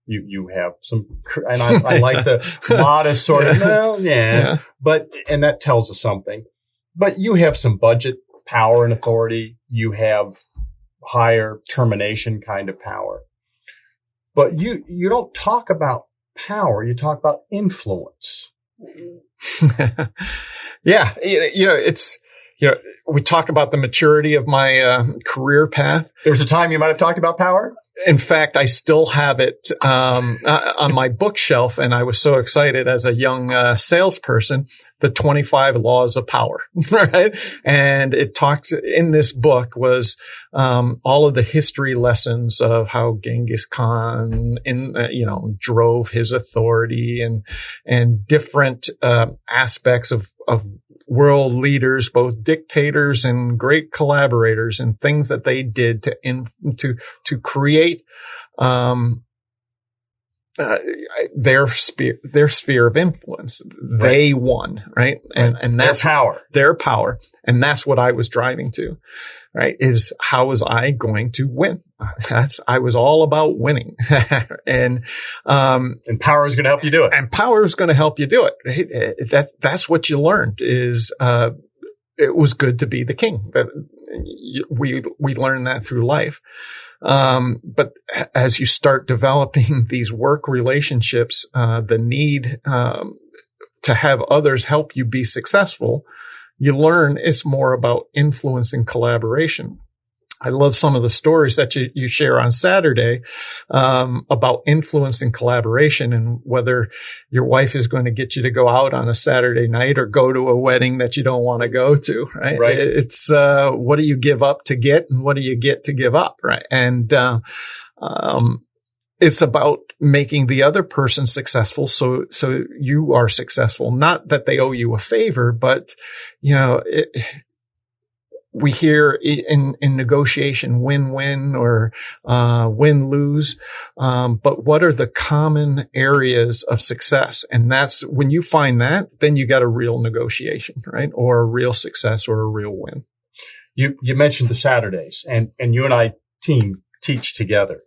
You have some, and I like the modest sort of, and that tells us something. But you have some budget power and authority. You have higher termination kind of power. But you don't talk about power. You talk about influence. Yeah. We talk about the maturity of my career path. There was a time you might have talked about power? In fact, I still have it on my bookshelf, and I was so excited as a young salesperson, the 25 Laws of Power, right? And it talks in this book was all of the history lessons of how Genghis Khan drove his authority and different aspects of world leaders, both dictators and great collaborators, and things that they did to create their sphere of influence. Right. They won, right? And that's their power. And that's what I was driving to, right? Is how was I going to win? I was all about winning. And power is going to help you do it. And power is going to help you do it. Right? That's what you learned is, it was good to be the king. We learned that through life. But as you start developing these work relationships, the need, to have others help you be successful, you learn it's more about influence and collaboration. I love some of the stories that you share on Saturday, about influence and collaboration, and whether your wife is going to get you to go out on a Saturday night or go to a wedding that you don't want to go to, right? Right. It's, what do you give up to get and what do you get to give up, right? And, it's about making the other person successful. So you are successful. Not that they owe you a favor, but, we hear in negotiation win-win or win-lose. But what are the common areas of success? And that's when you find that, then you got a real negotiation, right? Or a real success or a real win. You mentioned the Saturdays, and you and I teach together.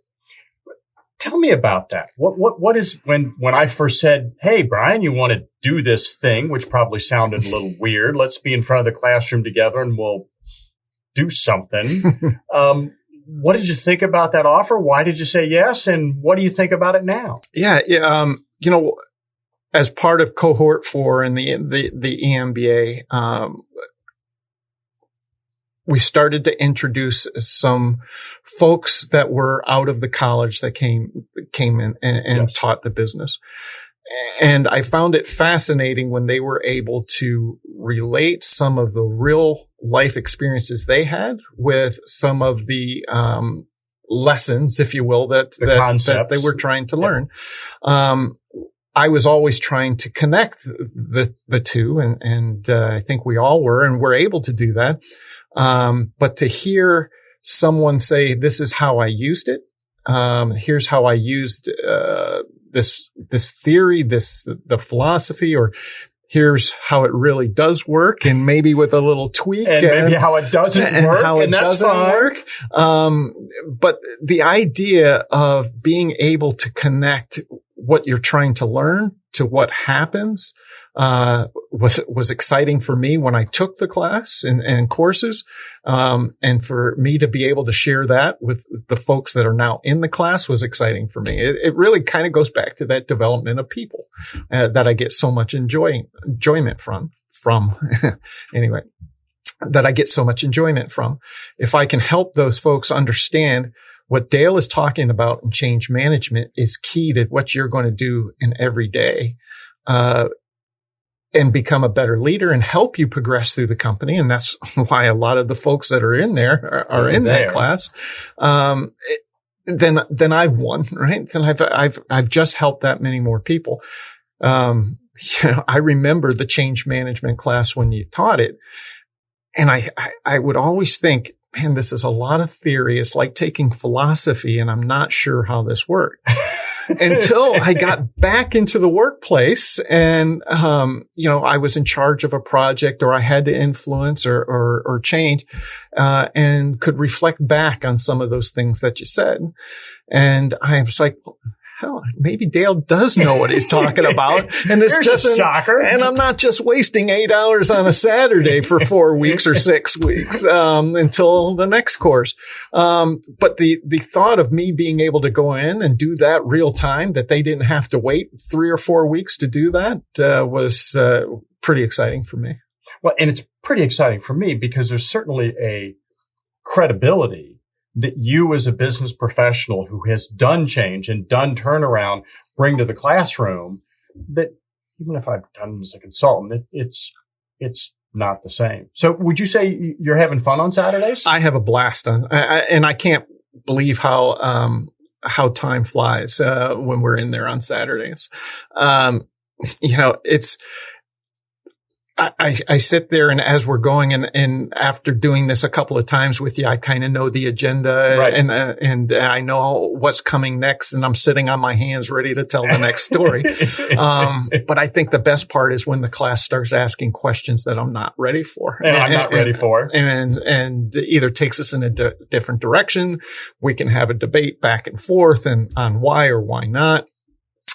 Tell me about that. What is when I first said, "Hey, Brian, you want to do this thing," which probably sounded a little weird. Let's be in front of the classroom together and we'll do something. What did you think about that offer? Why did you say yes? And what do you think about it now? Yeah. As part of cohort 4 in the EMBA, we started to introduce some folks that were out of the college that came in and yes. taught the business. And I found it fascinating when they were able to relate some of the real life experiences they had with some of the lessons, if you will, that they were trying to learn. I was always trying to connect the two, and I think we all were, and we're able to do that. But to hear someone say, "This is how I used it. Here's how I used this theory, the philosophy, or here's how it really does work, and maybe with a little tweak, and maybe how it doesn't work, and that's fine. But the idea of being able to connect what you're trying to learn to what happens was exciting for me when I took the class and courses. And for me to be able to share that with the folks that are now in the class was exciting for me. It really kind of goes back to that development of people that I get so much enjoyment from anyway, that I get so much enjoyment from. If I can help those folks understand what Dale is talking about in change management is key to what you're going to do in every day, and become a better leader and help you progress through the company. And that's why a lot of the folks that are in there are in that class. Then I've won, right? Then I've just helped that many more people. I remember the change management class when you taught it. And I would always think, man, this is a lot of theory. It's like taking philosophy, and I'm not sure how this works. Until I got back into the workplace and, I was in charge of a project, or I had to influence or change, and could reflect back on some of those things that you said. And I was like, hell, maybe Dale does know what he's talking about. And it's just a shocker. And I'm not just wasting 8 hours on a Saturday for 4 weeks or 6 weeks, until the next course. But the thought of me being able to go in and do that real time, that they didn't have to wait 3 or 4 weeks to do that, was, pretty exciting for me. Well, and it's pretty exciting for me because there's certainly a credibility that you as a business professional who has done change and done turnaround bring to the classroom, that even if I've done as a consultant, it's not the same. So would you say you're having fun on Saturdays? I have a blast and I can't believe how time flies, when we're in there on Saturdays. I sit there, and as we're going, and after doing this a couple of times with you, I kind of know the agenda, right. and I know what's coming next, and I'm sitting on my hands ready to tell the next story. But I think the best part is when the class starts asking questions that I'm not ready for. And I'm not ready for. And either takes us in a different direction. We can have a debate back and forth and on why or why not.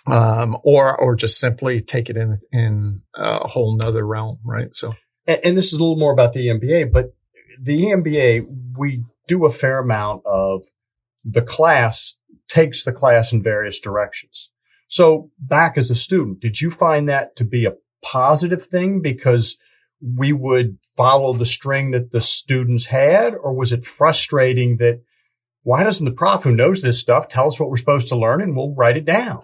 Or just simply take it in a whole nother realm, right? So, and this is a little more about the EMBA, but the EMBA, we do a fair amount of the class takes the class in various directions. So back as a student, did you find that to be a positive thing because we would follow the string that the students had, or was it frustrating that why doesn't the prof who knows this stuff tell us what we're supposed to learn and we'll write it down?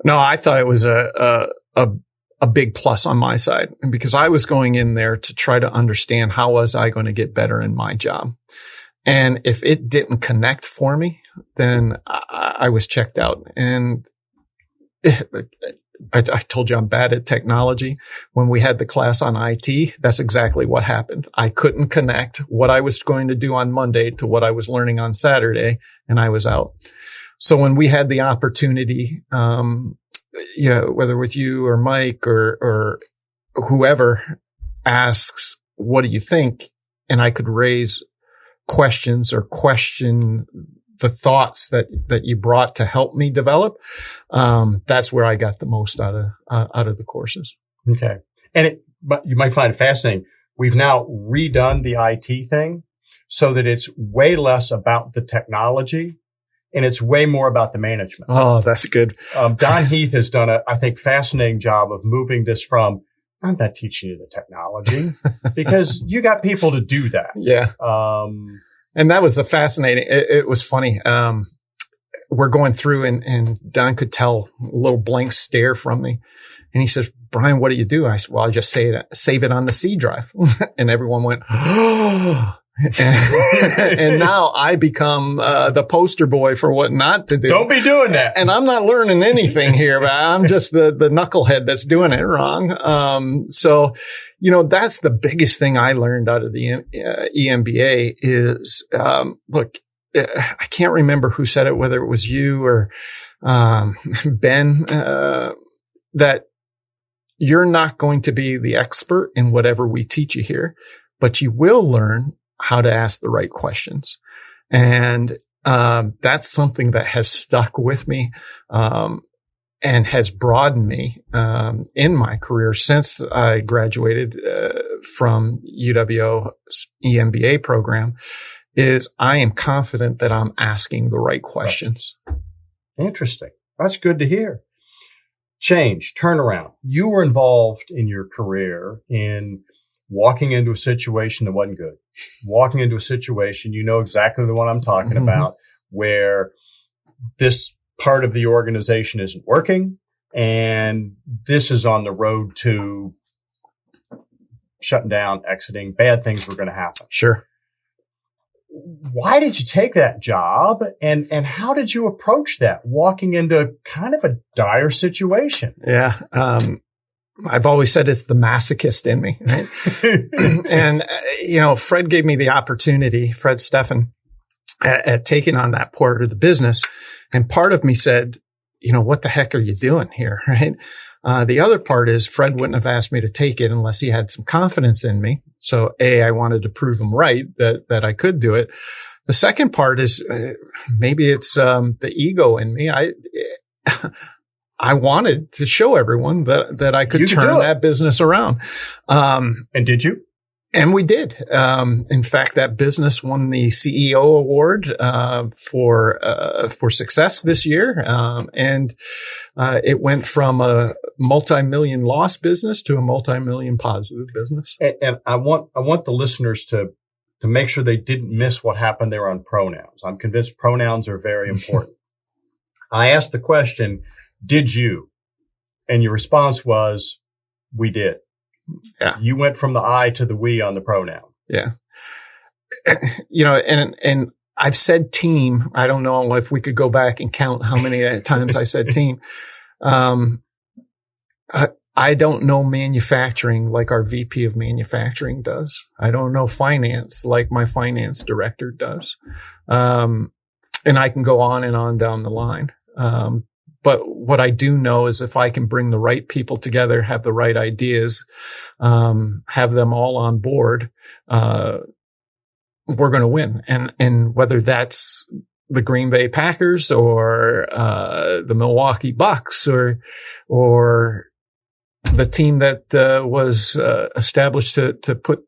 No, I thought it was a big plus on my side, because I was going in there to try to understand how was I going to get better in my job. And if it didn't connect for me, then I was checked out. And I told you I'm bad at technology. When we had the class on IT, that's exactly what happened. I couldn't connect what I was going to do on Monday to what I was learning on Saturday, and I was out. So when we had the opportunity, whether with you or Mike or whoever asks, what do you think? And I could raise questions or question the thoughts that you brought to help me develop. That's where I got the most out of the courses. Okay. But you might find it fascinating. We've now redone the IT thing so that it's way less about the technology and it's way more about the management. Oh, that's good. Don Heath has done I think, fascinating job of moving this from, I'm not teaching you the technology because you got people to do that. Yeah. And that was it was funny. We're going through and Don could tell a little blank stare from me. And he says, Brian, what do you do? I said, well, I just save it on the C drive. And everyone went, oh. And now I become the poster boy for what not to do. Don't be doing that. And I'm not learning anything here, but I'm just the knucklehead that's doing it wrong. So, that's the biggest thing I learned out of the EMBA is, look, I can't remember who said it, whether it was you or Ben, that you're not going to be the expert in whatever we teach you here, but you will learn how to ask the right questions. And that's something that has stuck with me and has broadened me in my career since I graduated from UWO EMBA program. Is I am confident that I'm asking the right questions. Interesting. That's good to hear. Change, turnaround. You were involved in your career in walking into a situation that wasn't good, walking into a situation, exactly the one I'm talking about, where this part of the organization isn't working and this is on the road to shutting down, exiting, bad things were going to happen. Sure. Why did you take that job and how did you approach that walking into kind of a dire situation? Yeah. I've always said it's the masochist in me, right? And, Fred gave me the opportunity, Fred Steffen, at taking on that part of the business. And part of me said, what the heck are you doing here, right? The other part is Fred wouldn't have asked me to take it unless he had some confidence in me. So I wanted to prove him right that I could do it. The second part is maybe it's the ego in me. I wanted to show everyone that I could turn that business around. And did you? And we did. In fact, that business won the CEO award for success this year. And it went from a multi-million loss business to a multi-million positive business. And I want the listeners to make sure they didn't miss what happened there on pronouns. I'm convinced pronouns are very important. I asked the question, did you? And your response was, we did. Yeah. You went from the I to the we on the pronoun. Yeah. And I've said team. I don't know if we could go back and count how many times I said team. I don't know manufacturing like our VP of manufacturing does. I don't know finance like my finance director does. And I can go on and on down the line. But what I do know is if I can bring the right people together, have the right ideas, have them all on board, we're going to win. And whether that's the Green Bay Packers or the Milwaukee Bucks or the team that was established to put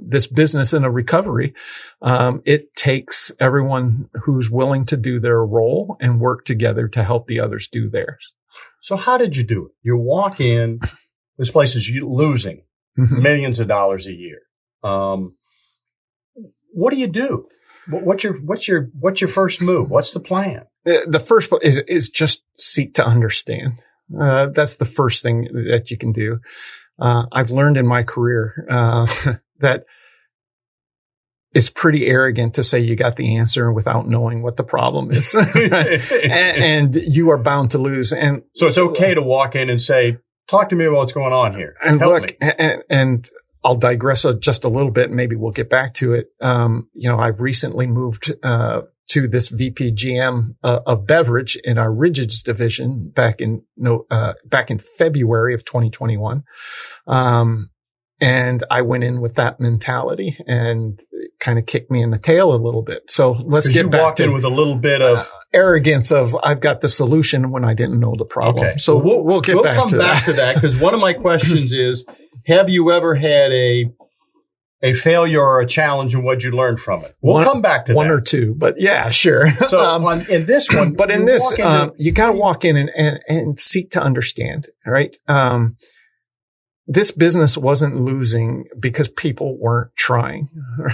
this business in a recovery, it takes everyone who's willing to do their role and work together to help the others do theirs. So how did you do it? You walk in, this place is losing millions of dollars a year. What do you do? What's your first move? What's the plan? The first is just seek to understand. That's the first thing that you can do. I've learned in my career that it's pretty arrogant to say you got the answer without knowing what the problem is. and you are bound to lose. And so it's okay to walk in and say, talk to me about what's going on here. And Help look, me. And I'll digress just a little bit. Maybe we'll get back to it. I've recently moved to this VP GM of beverage in our rigids division back in February of 2021. And I went in with that mentality and it kind of kicked me in the tail a little bit. So let's get back to. You walked in with a little bit of arrogance of I've got the solution when I didn't know the problem. Okay. So we'll get back to that. We'll come back to that because one of my questions is, have you ever had a failure or a challenge and what you learned from it? We'll come back to one that. Or two, but yeah, sure. So in this one, but in this, you got to walk in and seek to understand, right? This business wasn't losing because people weren't trying,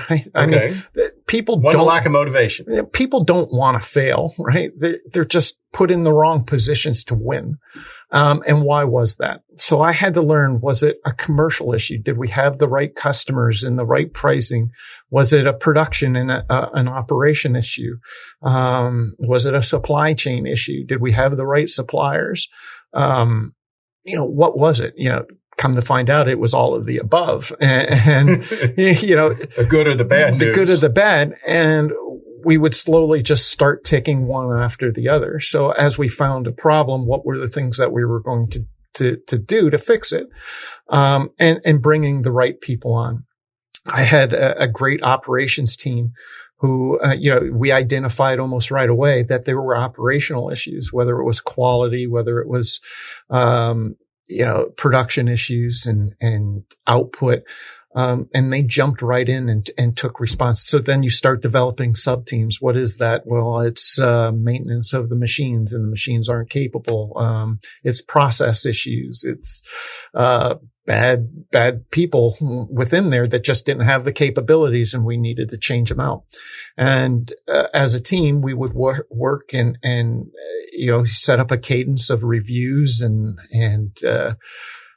right? I mean, people don't lack of motivation. People don't want to fail, right? They're just put in the wrong positions to win. And why was that? So I had to learn, was it a commercial issue? Did we have the right customers and the right pricing? Was it a production and an operation issue? Was it a supply chain issue? Did we have the right suppliers? What was it? Come to find out, it was all of the above. And the good or the bad news. The good or the bad. And we would slowly just start taking one after the other. So as we found a problem, what were the things that we were going to do to fix it? And bringing the right people on. I had a great operations team who, we identified almost right away that there were operational issues, whether it was quality, whether it was, production issues and output. And they jumped right in and took response. So then you start developing sub teams. What is that? Well, it's, maintenance of the machines and the machines aren't capable. It's process issues. It's, bad people within there that just didn't have the capabilities and we needed to change them out. And, as a team, we would work and set up a cadence of reviews and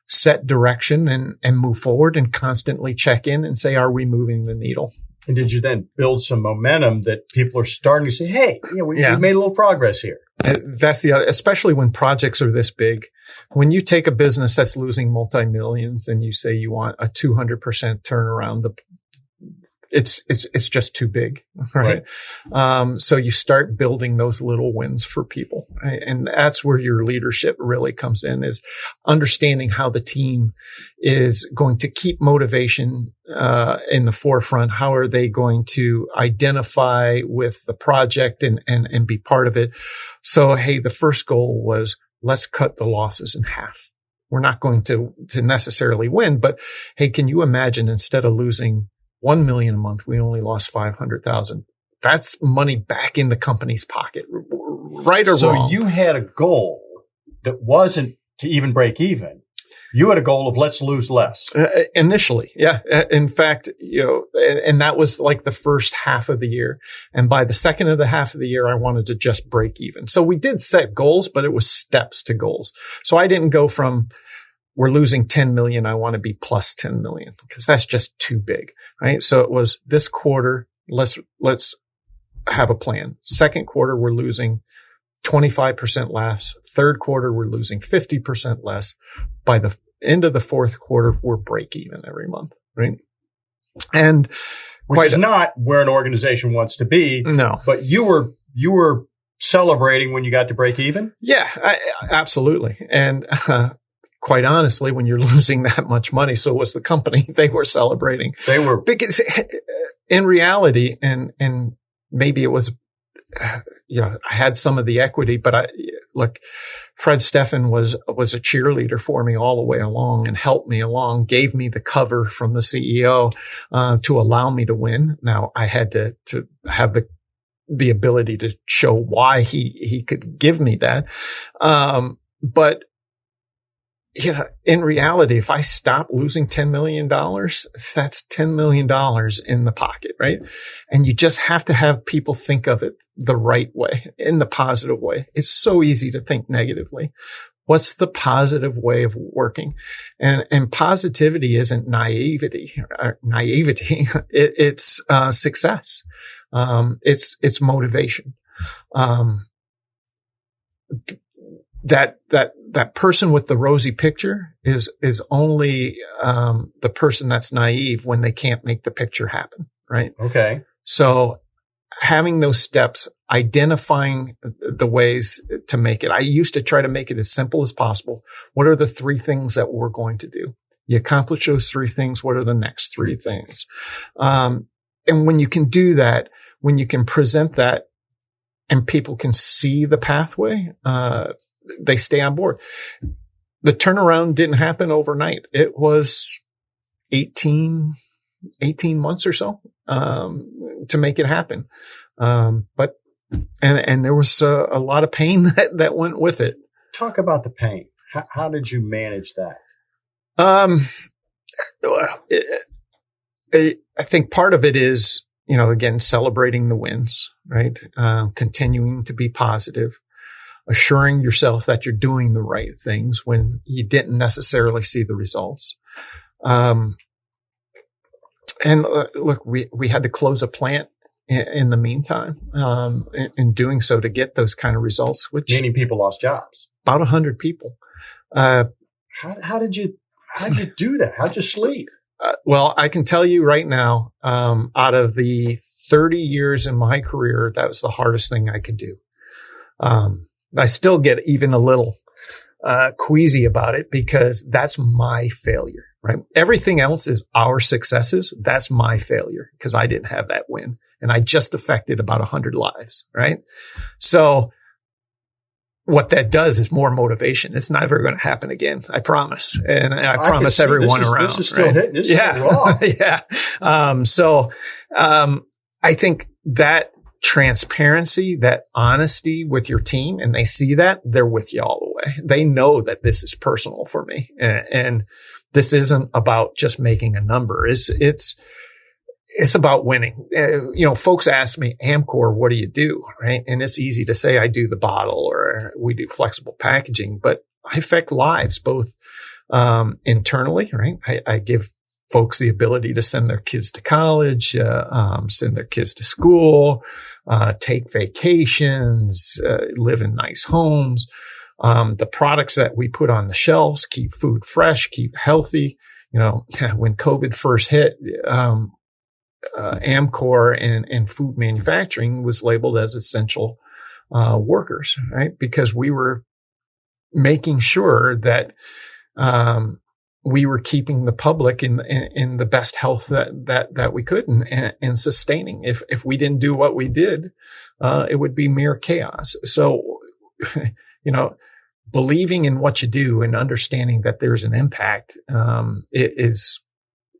set direction and move forward and constantly check in and say, are we moving the needle? And did you then build some momentum that people are starting to say, hey, we made a little progress here? That's the other, especially when projects are this big. When you take a business that's losing multi-millions and you say you want a 200% turnaround, it's just too big, right? So you start building those little wins for people. Right? And that's where your leadership really comes in, is understanding how the team is going to keep motivation, in the forefront. How are they going to identify with the project and be part of it? So, hey, the first goal was, let's cut the losses in half. We're not going to necessarily win, but hey, can you imagine instead of losing $1 million a month, we only lost $500,000. That's money back in the company's pocket, right or wrong. So you had a goal that wasn't to even break even. You had a goal of let's lose less. Initially, yeah. In fact, and that was like the first half of the year. And by the second of the half of the year, I wanted to just break even. So we did set goals, but it was steps to goals. So I didn't go from, we're losing 10 million. I want to be plus 10 million because that's just too big, right? So it was this quarter. Let's have a plan. Second quarter, we're losing 25% less. Third quarter, we're losing 50% less. By the end of the fourth quarter, we're break even every month, right? And which is not where an organization wants to be. No, but you were celebrating when you got to break even. Yeah, absolutely. And, quite honestly, when you're losing that much money, so was the company. They were celebrating. They were, because in reality, and maybe it was, I had some of the equity, but look, Fred Steffen was a cheerleader for me all the way along and helped me along, gave me the cover from the CEO, to allow me to win. Now I had to have the ability to show why he could give me that. But in reality, if I stop losing $10 million, that's $10 million in the pocket, right? And you just have to have people think of it the right way, in the positive way. It's so easy to think negatively. What's the positive way of working? And positivity isn't naivety. It's success. It's motivation. That person with the rosy picture is only the person that's naive when they can't make the picture happen, right? Okay. So having those steps, identifying the ways to make it. I used to try to make it as simple as possible. What are the 3 things that we're going to do? You accomplish those 3 things. What are the next 3 things? And when you can do that, when you can present that and people can see the pathway, they stay on board. The turnaround didn't happen overnight. It was 18 months or so, to make it happen. But there was a lot of pain that went with it. Talk about the pain. How did you manage that? I think part of it is, again, celebrating the wins, right? Continuing to be positive, assuring yourself that you're doing the right things when you didn't necessarily see the results. And look, we had to close a plant in the meantime, in doing so to get those kind of results, which many people lost jobs. About 100 people. How did you do that? How'd you sleep? Well, I can tell you right now, out of the 30 years in my career, that was the hardest thing I could do. I still get even a little queasy about it because that's my failure, right? Everything else is our successes. That's my failure because I didn't have that win and I just affected about 100 lives, right? So what that does is more motivation. It's never going to happen again. I promise. And I promise everyone around. This is still hitting. This is raw. Yeah. I think that transparency, that honesty with your team, and they see that, they're with you all the way. They know that this is personal for me. And this isn't about just making a number. It's about winning. Folks ask me, Amcor, what do you do? Right. And it's easy to say I do the bottle or we do flexible packaging, but I affect lives both, internally, right? I give folks the ability to send their kids to college, send their kids to school, take vacations, live in nice homes. The products that we put on the shelves keep food fresh, keep healthy. When COVID first hit, Amcor and food manufacturing was labeled as essential workers, right? Because we were making sure that we were keeping the public in the best health that we could and sustaining. If we didn't do what we did, it would be mere chaos. So, believing in what you do and understanding that there's an impact,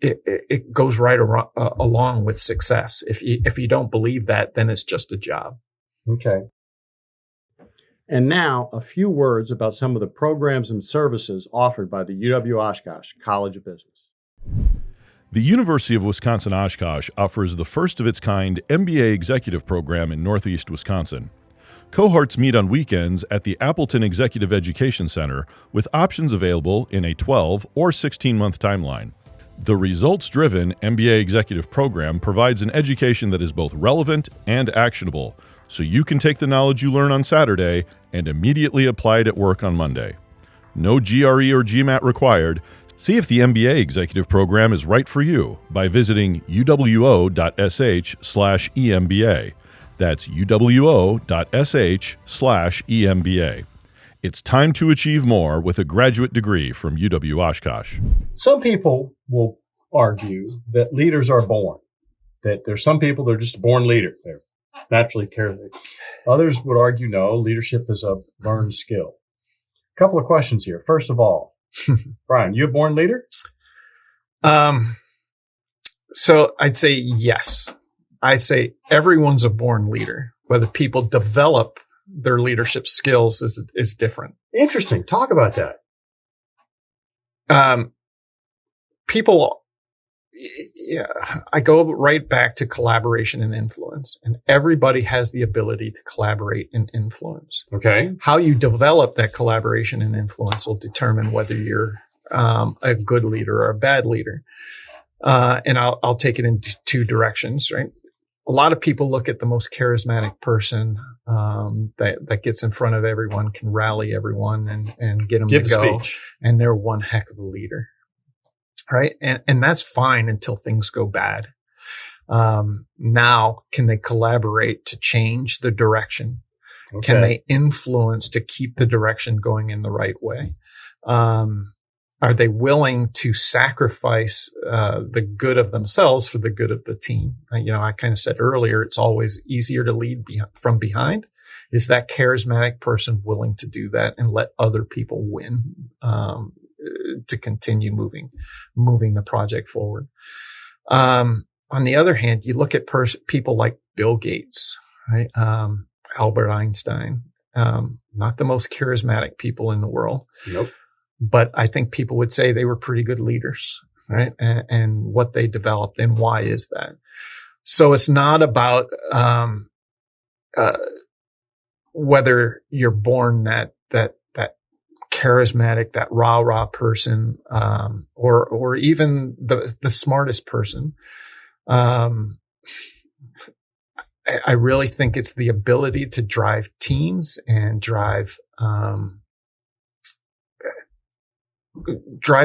it goes right along with success. If you don't believe that, then it's just a job. Okay. And now a few words about some of the programs and services offered by the UW-Oshkosh College of Business. The University of Wisconsin-Oshkosh offers the first of its kind MBA executive program in Northeast Wisconsin. Cohorts meet on weekends at the Appleton Executive Education Center with options available in a 12 or 16-month timeline. The results-driven MBA executive program provides an education that is both relevant and actionable, so you can take the knowledge you learn on Saturday and immediately apply it at work on Monday. No GRE or GMAT required. See if the MBA executive program is right for you by visiting uwo.sh/EMBA. That's uwo.sh/EMBA. It's time to achieve more with a graduate degree from UW-Oshkosh. Some people will argue that leaders are born, that there's some people that are just a born leader. They're naturally charismatic. Others would argue, no, leadership is a learned skill. A couple of questions here. First of all, Brian, you a born leader? So I'd say yes. I'd say everyone's a born leader. Whether people develop their leadership skills is different. Interesting. Talk about that. People, Yeah, I go right back to collaboration and influence, and everybody has the ability to collaborate and influence. Okay. How you develop that collaboration and influence will determine whether you're a good leader or a bad leader. And I'll take it in two directions, right? A lot of people look at the most charismatic person that gets in front of everyone, can rally everyone and get them to go. Speech. And they're one heck of a leader, right? And that's fine until things go bad. Now, can they collaborate to change the direction? Okay. Can they influence to keep the direction going in the right way? Are they willing to sacrifice the good of themselves for the good of the team? I kind of said earlier, it's always easier to lead from behind. Is that charismatic person willing to do that and let other people win to continue moving the project forward? On the other hand, you look at people like Bill Gates, right? Albert Einstein, not the most charismatic people in the world. Nope. But I think people would say they were pretty good leaders, right? And what they developed, and why is that? So it's not about whether you're born that charismatic, that rah-rah person, or even the smartest person. I really think it's the ability to drive teams and drive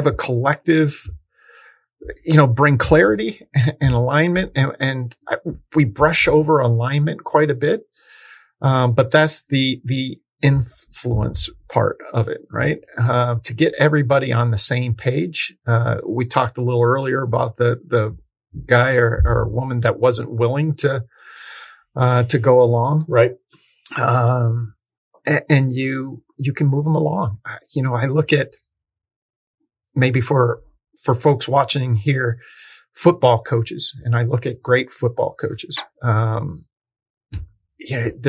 a collective, bring clarity and alignment. And we brush over alignment quite a bit. But that's the influence part of it, right? To get everybody on the same page. We talked a little earlier about the guy or woman that wasn't willing to go along. Right. And you can move them along. I look at, maybe for folks watching here, football coaches, and I look at great football coaches. There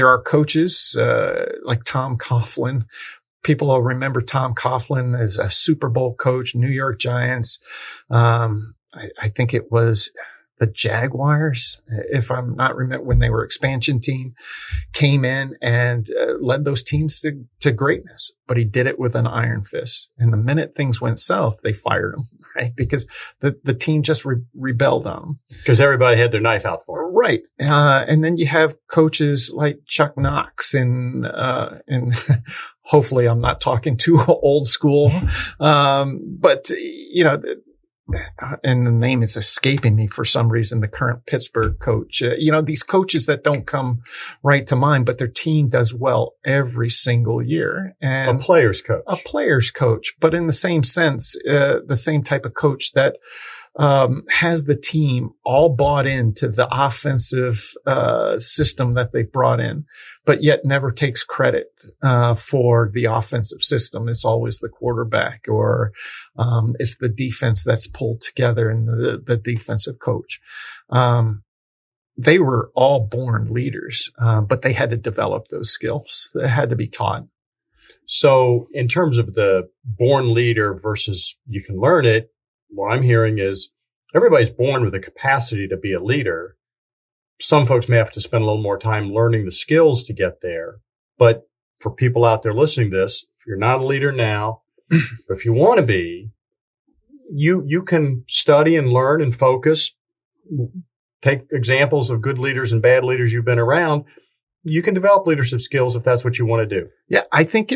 are coaches like Tom Coughlin. People will remember Tom Coughlin as a Super Bowl coach, New York Giants. I think it was the Jaguars, if I'm not remember, when they were expansion team, came in and led those teams to greatness. But he did it with an iron fist. And the minute things went south, they fired him, right? Because the team just rebelled on him. Because everybody had their knife out for him. Right. And then you have coaches like Chuck Knox and hopefully I'm not talking too old school. But and the name is escaping me for some reason, the current Pittsburgh coach. These coaches that don't come right to mind, but their team does well every single year. And a player's coach. But in the same sense, the same type of coach that has the team all bought into the offensive system that they brought in, but yet never takes credit for the offensive system. It's always the quarterback, or it's the defense that's pulled together and the defensive coach. They were all born leaders, but they had to develop those skills. They had to be taught. So in terms of the born leader versus you can learn it, what I'm hearing is everybody's born with the capacity to be a leader. Some folks may have to spend a little more time learning the skills to get there. But for people out there listening to this, if you're not a leader now, but if you want to be, you can study and learn and focus, take examples of good leaders and bad leaders you've been around. You can develop leadership skills if that's what you want to do. Yeah, I think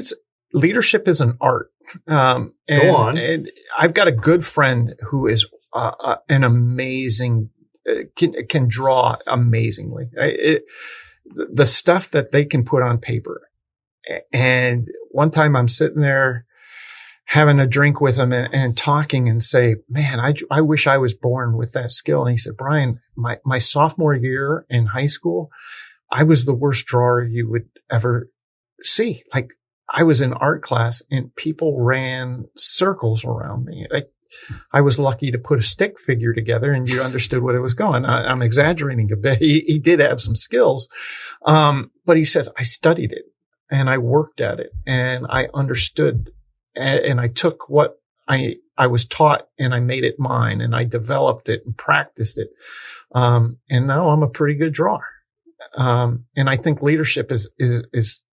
leadership is an art. Go on. And I've got a good friend who is an amazing, can draw amazingly. The stuff that they can put on paper. And one time I'm sitting there having a drink with him and talking and say, man, I wish I was born with that skill. And he said, Brian, my sophomore year in high school, I was the worst drawer you would ever see. Like, I was in art class and people ran circles around me. I was lucky to put a stick figure together and you understood what it was going. I'm exaggerating a bit. He did have some skills. But he said, I studied it and I worked at it and I understood and I took what I I was taught and I made it mine and I developed it and practiced it. And now I'm a pretty good drawer. And I think leadership is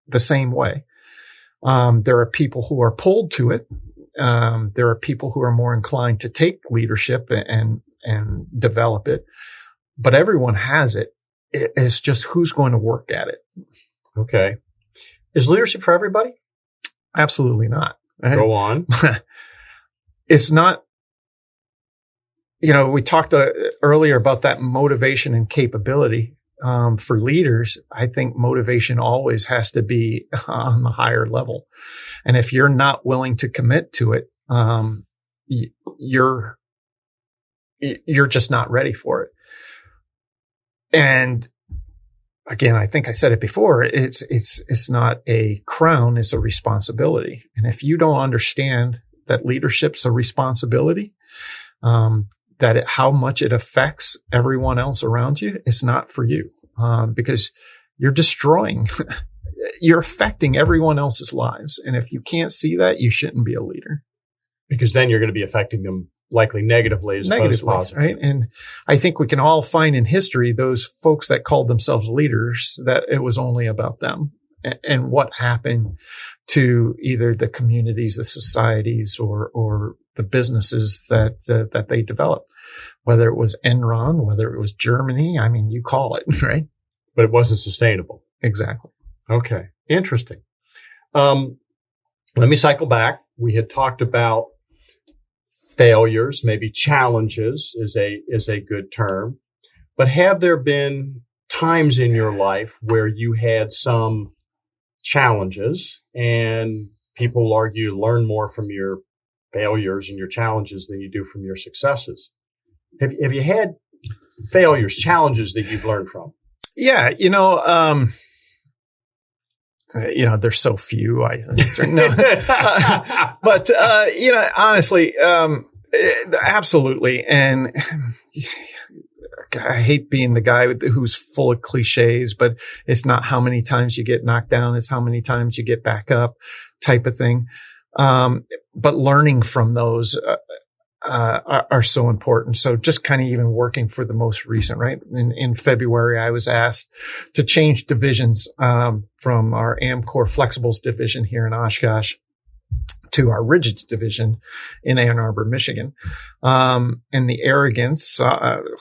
the same way. There are people who are pulled to it. There are people who are more inclined to take leadership and develop it, but everyone has it. It's just who's going to work at it. Okay. Is leadership for everybody? Absolutely not. Go on. It's not, we talked earlier about that motivation and capability. For leaders, I think motivation always has to be on the higher level. And if you're not willing to commit to it, you're just not ready for it. And again, I think I said it before, it's not a crown, it's a responsibility. And if you don't understand that leadership's a responsibility, how much it affects everyone else around you, it's not for you, because you're destroying, you're affecting everyone else's lives. And if you can't see that, you shouldn't be a leader. Because then you're going to be affecting them likely negatively as opposed to positively. Right? And I think we can all find in history those folks that called themselves leaders that it was only about them and what happened to either the communities, the societies, or the businesses that they developed, whether it was Enron, whether it was Germany. I mean, you call it, right? But it wasn't sustainable. Exactly. Okay. Interesting. Let me cycle back. We had talked about failures, maybe challenges is a good term. But have there been times in your life where you had some challenges, and people argue learn more from your failures and your challenges than you do from your successes? Have you had failures, challenges that you've learned from? Yeah, there's so few. I think. No. But honestly, absolutely. And I hate being the guy who's full of cliches, but it's not how many times you get knocked down, it's how many times you get back up, type of thing. But learning from those are so important. So just kind of even working for the most recent, right? In February, I was asked to change divisions from our Amcor Flexibles division here in Oshkosh to our Rigids division in Ann Arbor, Michigan. And the arrogance,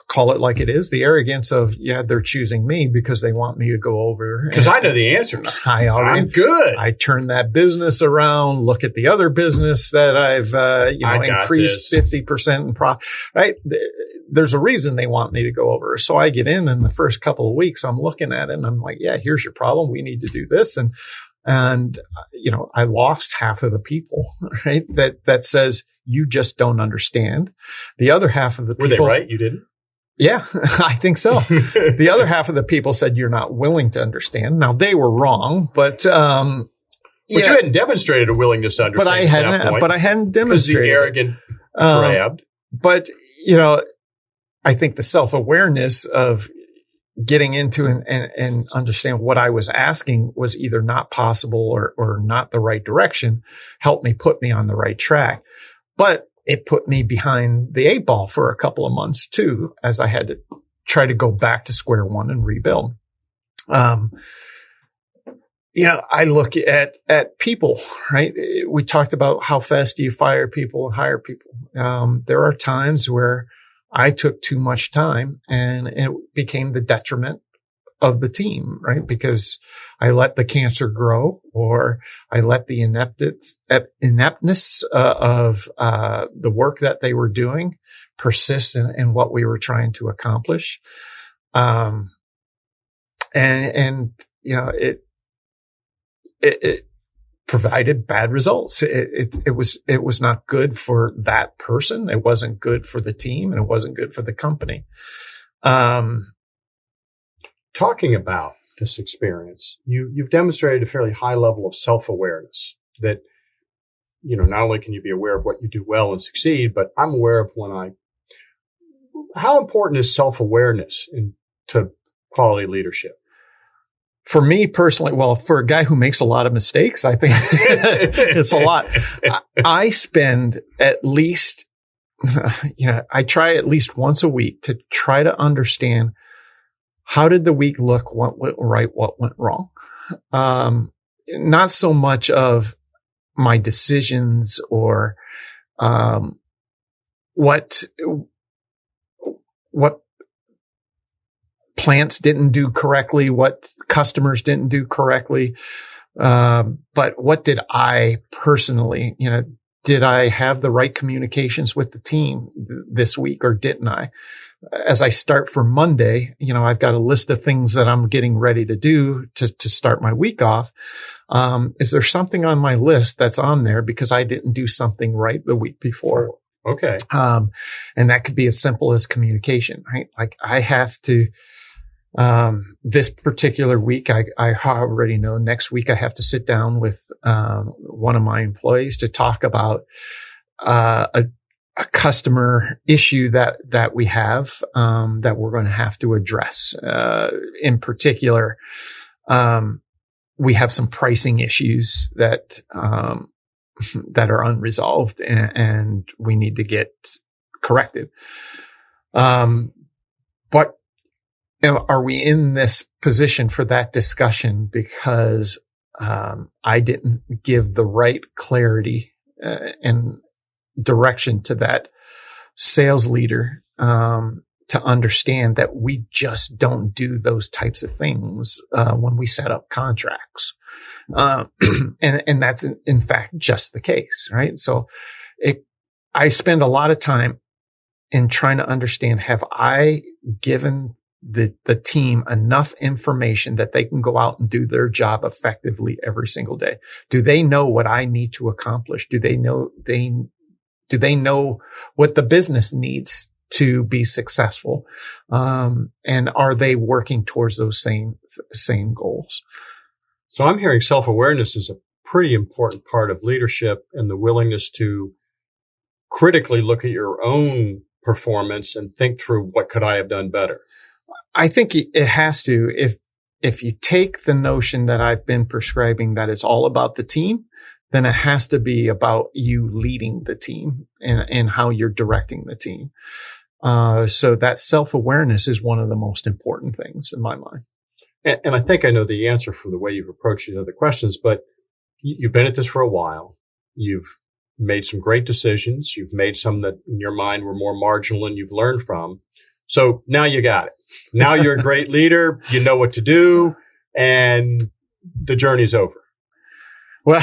call it like it is, the arrogance of, they're choosing me because they want me to go over. Because I know the answers. I'm good. I turn that business around, look at the other business that I've, increased 50% in profit, right? There's a reason they want me to go over. So I get in the first couple of weeks, I'm looking at it and I'm like, here's your problem. We need to do this. And I lost half of the people, right? That says you just don't understand. The other half of the people. Were they right? You didn't? Yeah, I think so. The other half of the people said you're not willing to understand. Now they were wrong, but you hadn't demonstrated a willingness to understand. But I hadn't demonstrated. The arrogant grabbed. But I think the self-awareness of getting into and understand what I was asking was either not possible or not the right direction, helped me put me on the right track. But it put me behind the 8 ball for a couple of months too, as I had to try to go back to square one and rebuild. I look at people, right? We talked about how fast do you fire people and hire people. There are times where I took too much time and it became the detriment of the team, right? Because I let the cancer grow, or I let the ineptness of the work that they were doing persist in what we were trying to accomplish. It provided bad results. It was not good for that person. It wasn't good for the team, and it wasn't good for the company. Talking about this experience, you've demonstrated a fairly high level of self-awareness that, not only can you be aware of what you do well and succeed, but I'm aware of how important is self-awareness to quality leadership? For me personally, well, for a guy who makes a lot of mistakes, I think it's a lot. I spend at least, I try at least once a week to try to understand how did the week look, what went right, what went wrong. Not so much of my decisions or what plants didn't do correctly, what customers didn't do correctly. But what did I personally, did I have the right communications with the team this week or didn't I? As I start for Monday, I've got a list of things that I'm getting ready to do to start my week off. Is there something on my list that's on there because I didn't do something right the week before? Okay. And that could be as simple as communication, right? Like I have to, this particular week, I already know next week I have to sit down with, one of my employees to talk about, a customer issue that we have, that we're going to have to address. In particular, we have some pricing issues that are unresolved and we need to get corrected. But are we in this position for that discussion because I didn't give the right clarity and direction to that sales leader to understand that we just don't do those types of things when we set up contracts. And that's in fact just the case, right? So I spend a lot of time in trying to understand, have I given the team enough information that they can go out and do their job effectively every single day? Do they know what I need to accomplish? Do they know what the business needs to be successful? And are they working towards those same goals? So I'm hearing self-awareness is a pretty important part of leadership and the willingness to critically look at your own performance and think through what could I have done better. I think it has to. If you take the notion that I've been prescribing that it's all about the team, then it has to be about you leading the team and how you're directing the team. So that self-awareness is one of the most important things in my mind. And I think I know the answer from the way you've approached these other questions, but you've been at this for a while. You've made some great decisions. You've made some that in your mind were more marginal and you've learned from. So now you got it. Now you're a great leader. You know what to do and the journey's over. Well,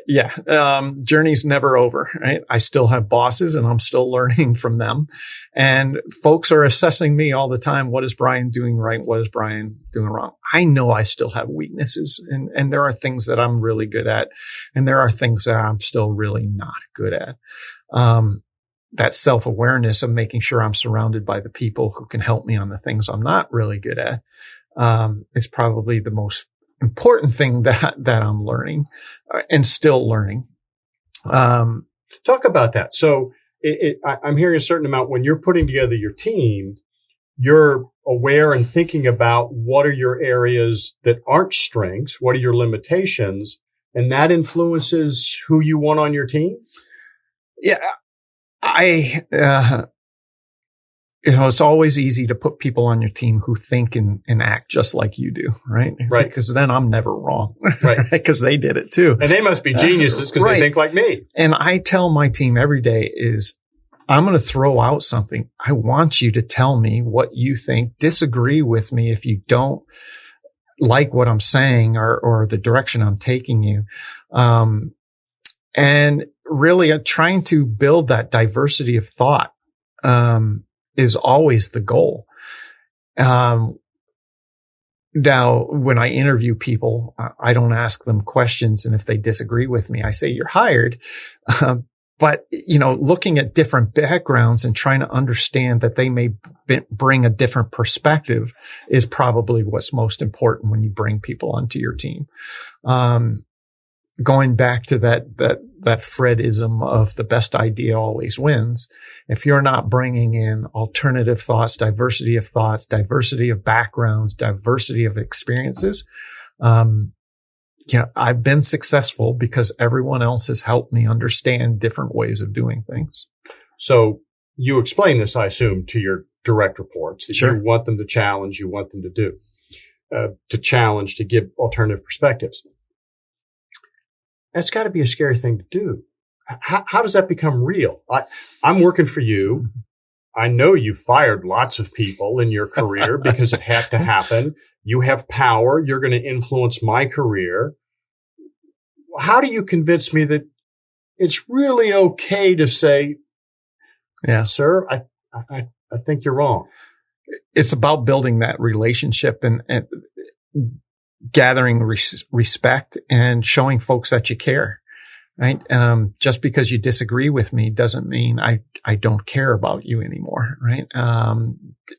yeah. Journey's never over, right? I still have bosses and I'm still learning from them. And folks are assessing me all the time. What is Brian doing right? What is Brian doing wrong? I know I still have weaknesses and there are things that I'm really good at. And there are things that I'm still really not good at. That self-awareness of making sure I'm surrounded by the people who can help me on the things I'm not really good at, is probably the most important thing that I'm learning and still learning. Talk about that. So I'm hearing a certain amount when you're putting together your team, you're aware and thinking about what are your areas that aren't strengths, what are your limitations, and that influences who you want on your team? Yeah. It's always easy to put people on your team who think and act just like you do, right? Right. Because then I'm never wrong, right? Because they did it too. And they must be geniuses because right. They think like me. And I tell my team every day is, I'm going to throw out something. I want you to tell me what you think. Disagree with me if you don't like what I'm saying or the direction I'm taking you. And really trying to build that diversity of thought, is always the goal. Now, when I interview people, I don't ask them questions. And if they disagree with me, I say, you're hired. But, looking at different backgrounds and trying to understand that they may bring a different perspective is probably what's most important when you bring people onto your team. Going back to that Fredism of the best idea always wins. If you're not bringing in alternative thoughts, diversity of backgrounds, diversity of experiences, I've been successful because everyone else has helped me understand different ways of doing things. So you explain this, I assume, to your direct reports that Sure. you want them to challenge, you want them to challenge, to give alternative perspectives. That's got to be a scary thing to do. How does that become real? I'm working for you. I know you fired lots of people in your career because it had to happen. You have power. You're going to influence my career. How do you convince me that it's really okay to say, Yeah, sir, I think you're wrong? it's about building that relationship and gathering respect and showing folks that you care. Right. Just because you disagree with me doesn't mean I don't care about you anymore. Right. All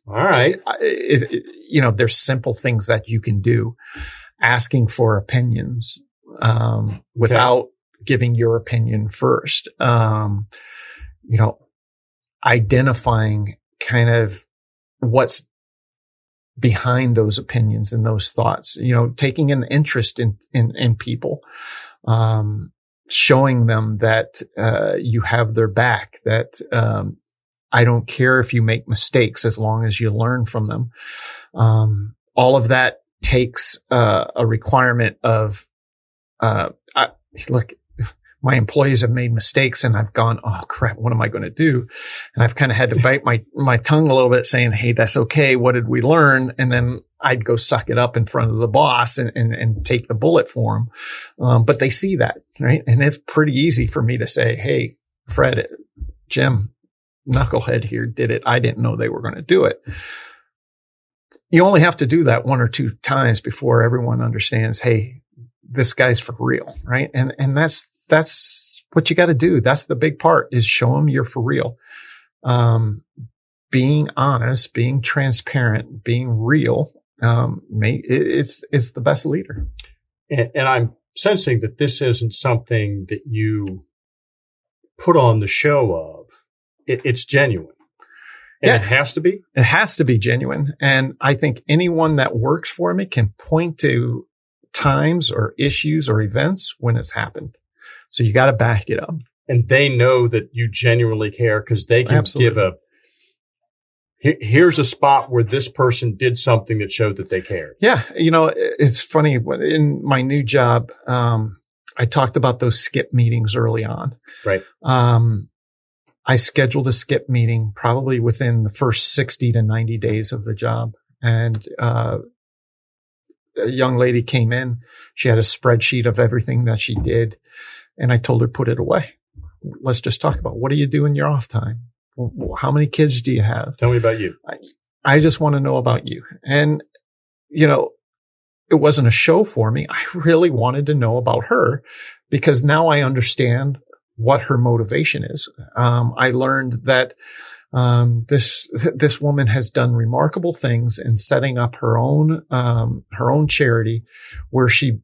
right. There's simple things that you can do. Asking for opinions, without giving your opinion first. Identifying kind of what's behind those opinions and those thoughts, taking an interest in people, showing them that, you have their back, that, I don't care if you make mistakes as long as you learn from them. All of that takes, a requirement of, look, my employees have made mistakes and I've gone, oh crap, what am I going to do? And I've kind of had to bite my tongue a little bit saying, hey, that's okay. What did we learn? And then I'd go suck it up in front of the boss and take the bullet for them. But they see that, right? And it's pretty easy for me to say, hey, Fred, Jim, knucklehead here did it. I didn't know they were going to do it. You only have to do that one or two times before everyone understands, hey, this guy's for real, right? And that's what you got to do. That's the big part, is show them you're for real. Being honest, being transparent, being real, it's the best leader. And I'm sensing that this isn't something that you put on the show of. It's genuine. And Yeah. it has to be? It has to be genuine. And I think anyone that works for me can point to times or issues or events when it's happened. So you got to back it up. And they know that you genuinely care because they can Absolutely. give here's a spot where this person did something that showed that they cared. Yeah. It's funny. In my new job, I talked about those skip meetings early on. Right. I scheduled a skip meeting probably within the first 60 to 90 days of the job. And, a young lady came in. She had a spreadsheet of everything that she did. And I told her, put it away. Let's just talk about, what do you do in your off time? How many kids do you have? Tell me about you. I just want to know about you. And, it wasn't a show for me. I really wanted to know about her because now I understand what her motivation is. I learned that, this woman has done remarkable things in setting up her own charity where she,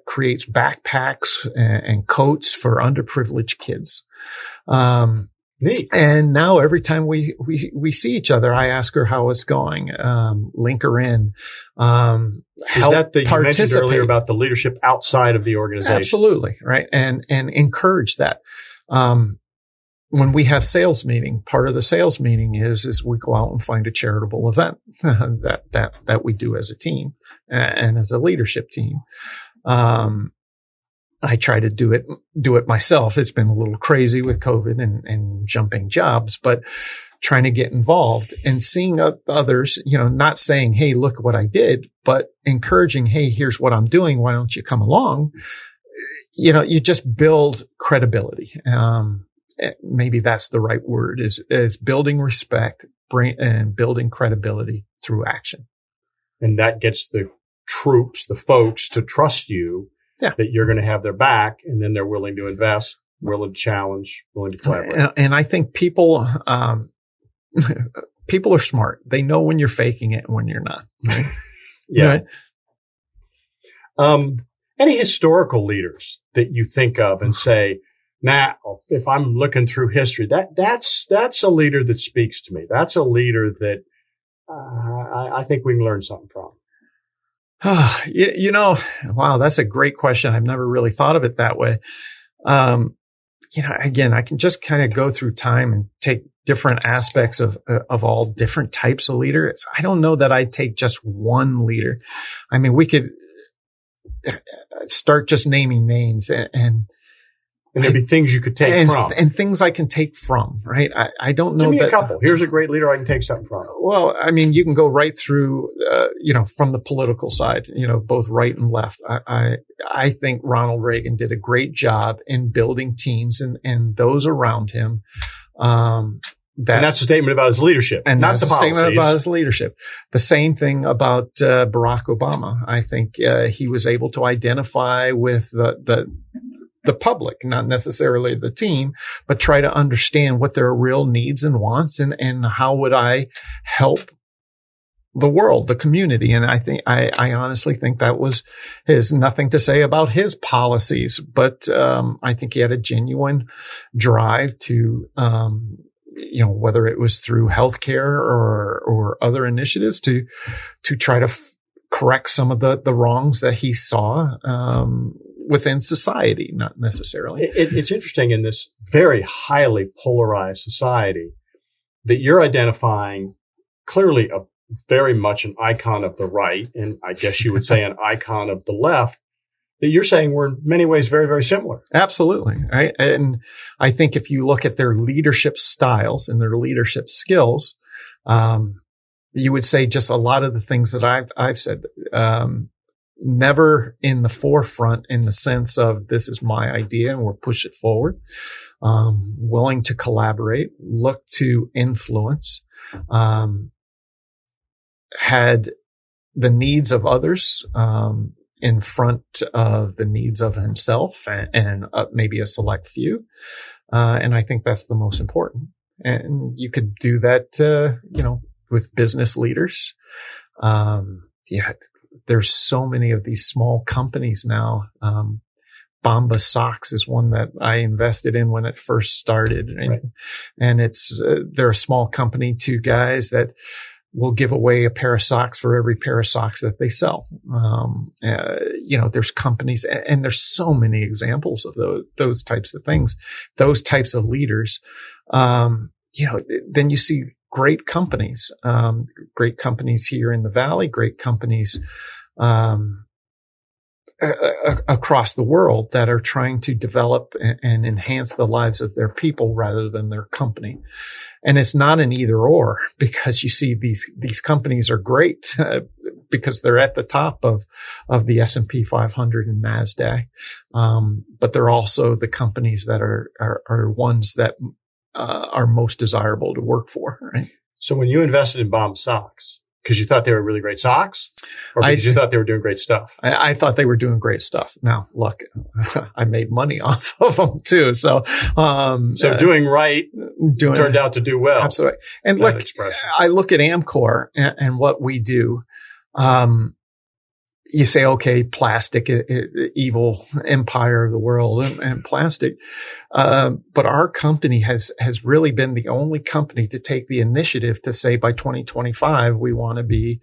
creates backpacks and coats for underprivileged kids. Neat. And now every time we see each other, I ask her how it's going, link her in, Is that you mentioned earlier about the leadership outside of the organization? Absolutely. Right. And encourage that. When we have sales meeting, part of the sales meeting is we go out and find a charitable event that we do as a team and as a leadership team. I try to do it myself. It's been a little crazy with COVID and jumping jobs, but trying to get involved and seeing others, not saying, hey, look what I did, but encouraging, hey, here's what I'm doing. Why don't you come along? You just build credibility. Maybe that's the right word, is building respect and building credibility through action. And that gets the troops, the folks, to trust you. Yeah. That you're going to have their back, and then they're willing to invest, willing to challenge, willing to collaborate. And I think people are smart. They know when you're faking it and when you're not. Right? Yeah. Right? Any historical leaders that you think of and say, nah, if I'm looking through history, that's a leader that speaks to me. That's a leader that I think we can learn something from. Wow, that's a great question. I've never really thought of it that way. Again, I can just kind of go through time and take different aspects of all different types of leaders. I don't know that I'd take just one leader. I mean, we could start just naming names and there'd be things you could take from. And things I can take from, right? I don't know. Give me a couple. Here's a great leader I can take something from. Well, I mean, you can go right through, from the political side, both right and left. I think Ronald Reagan did a great job in building teams and those around him. And that's a statement about his leadership, and not that's the a policies. statement about his leadership. The same thing about Barack Obama. I think he was able to identify with the public, not necessarily the team, but try to understand what their real needs and wants and how would I help the world, the community. And I honestly think that has nothing to say about his policies, but I think he had a genuine drive to, whether it was through healthcare or other initiatives to try to correct some of the wrongs that he saw, within society, not necessarily. It's interesting in this very highly polarized society that you're identifying clearly very much an icon of the right, and I guess you would say an icon of the left, that you're saying were in many ways very, very similar. Absolutely. Right. And I think if you look at their leadership styles and their leadership skills, you would say just a lot of the things that I've said, never in the forefront in the sense of this is my idea and we'll push it forward. Willing to collaborate, look to influence, had the needs of others, in front of the needs of himself and maybe a select few. And I think that's the most important. And you could do that, with business leaders. There's so many of these small companies now. Bombas Socks is one that I invested in when it first started. Right. And they're a small company, two guys that will give away a pair of socks for every pair of socks that they sell. There's companies and there's so many examples of those types of things, those types of leaders. Then you see great companies here in the Valley, great companies, across the world that are trying to develop and enhance the lives of their people rather than their company. And it's not an either or, because you see these companies are great because they're at the top of the S&P 500 and NASDAQ. But they're also the companies that are ones that are most desirable to work for, right? So when you invested in Bombas Socks, because you thought they were really great socks, or because you thought they were doing great stuff? I thought they were doing great stuff. Now, look, I made money off of them too. So, doing right turned out to do well. Absolutely. And look, I look at Amcor and what we do. You say, okay, plastic, evil empire of the world and plastic. But our company has really been the only company to take the initiative to say by 2025, we want to be,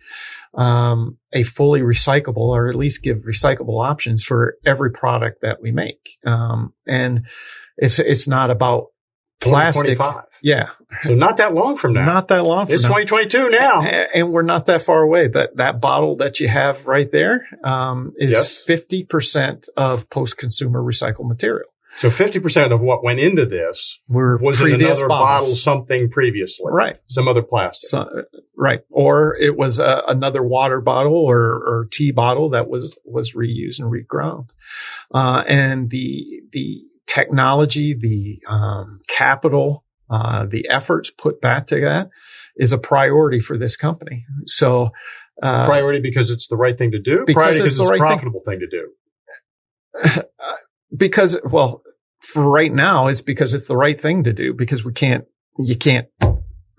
a fully recyclable, or at least give recyclable options for every product that we make. And it's not about plastic. 2025. Yeah. So not that long from now. Not that long from now. It's 2022 now. And we're not that far away. That bottle that you have right there, is 50% of post-consumer recycled material. So 50% of what went into this was in another bottle something previously. Right. Some other plastic. Right. Or it was another water bottle or tea bottle that was reused and reground. And the technology, the capital, the efforts put back to that is a priority for this company. So, priority because it's the right thing to do? Priority because it's a profitable thing to do? Because, well, for right now, it's because it's the right thing to do, because you can't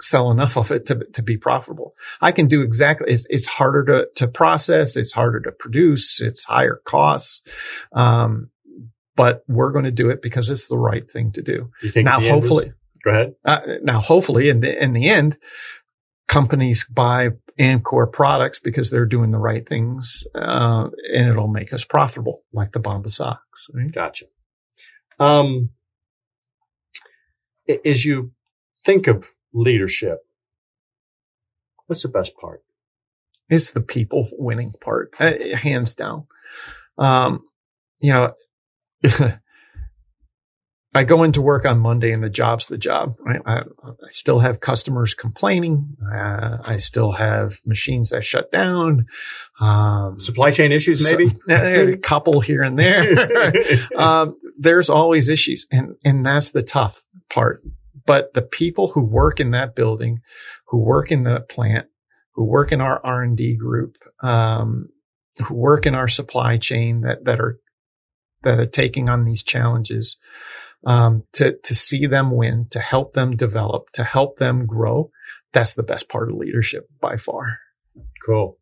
sell enough of it to be profitable. I can do exactly, it's harder to process. It's harder to produce. It's higher costs. But we're going to do it because it's the right thing to do. Do you think now, hopefully, go ahead. Now, hopefully, in the end, companies buy Amcor products because they're doing the right things, and it'll make us profitable, like the Bomba socks. Right? Gotcha. As you think of leadership, what's the best part? It's the people winning part, hands down. I go into work on Monday and the job's the job, right? I still have customers complaining. I still have machines that shut down. Supply chain issues, maybe? A couple here and there. There's always issues, and that's the tough part. But the people who work in that building, who work in the plant, who work in our R&D group, who work in our supply chain that are taking on these challenges, to see them win, to help them develop, to help them grow. That's the best part of leadership by far. Cool.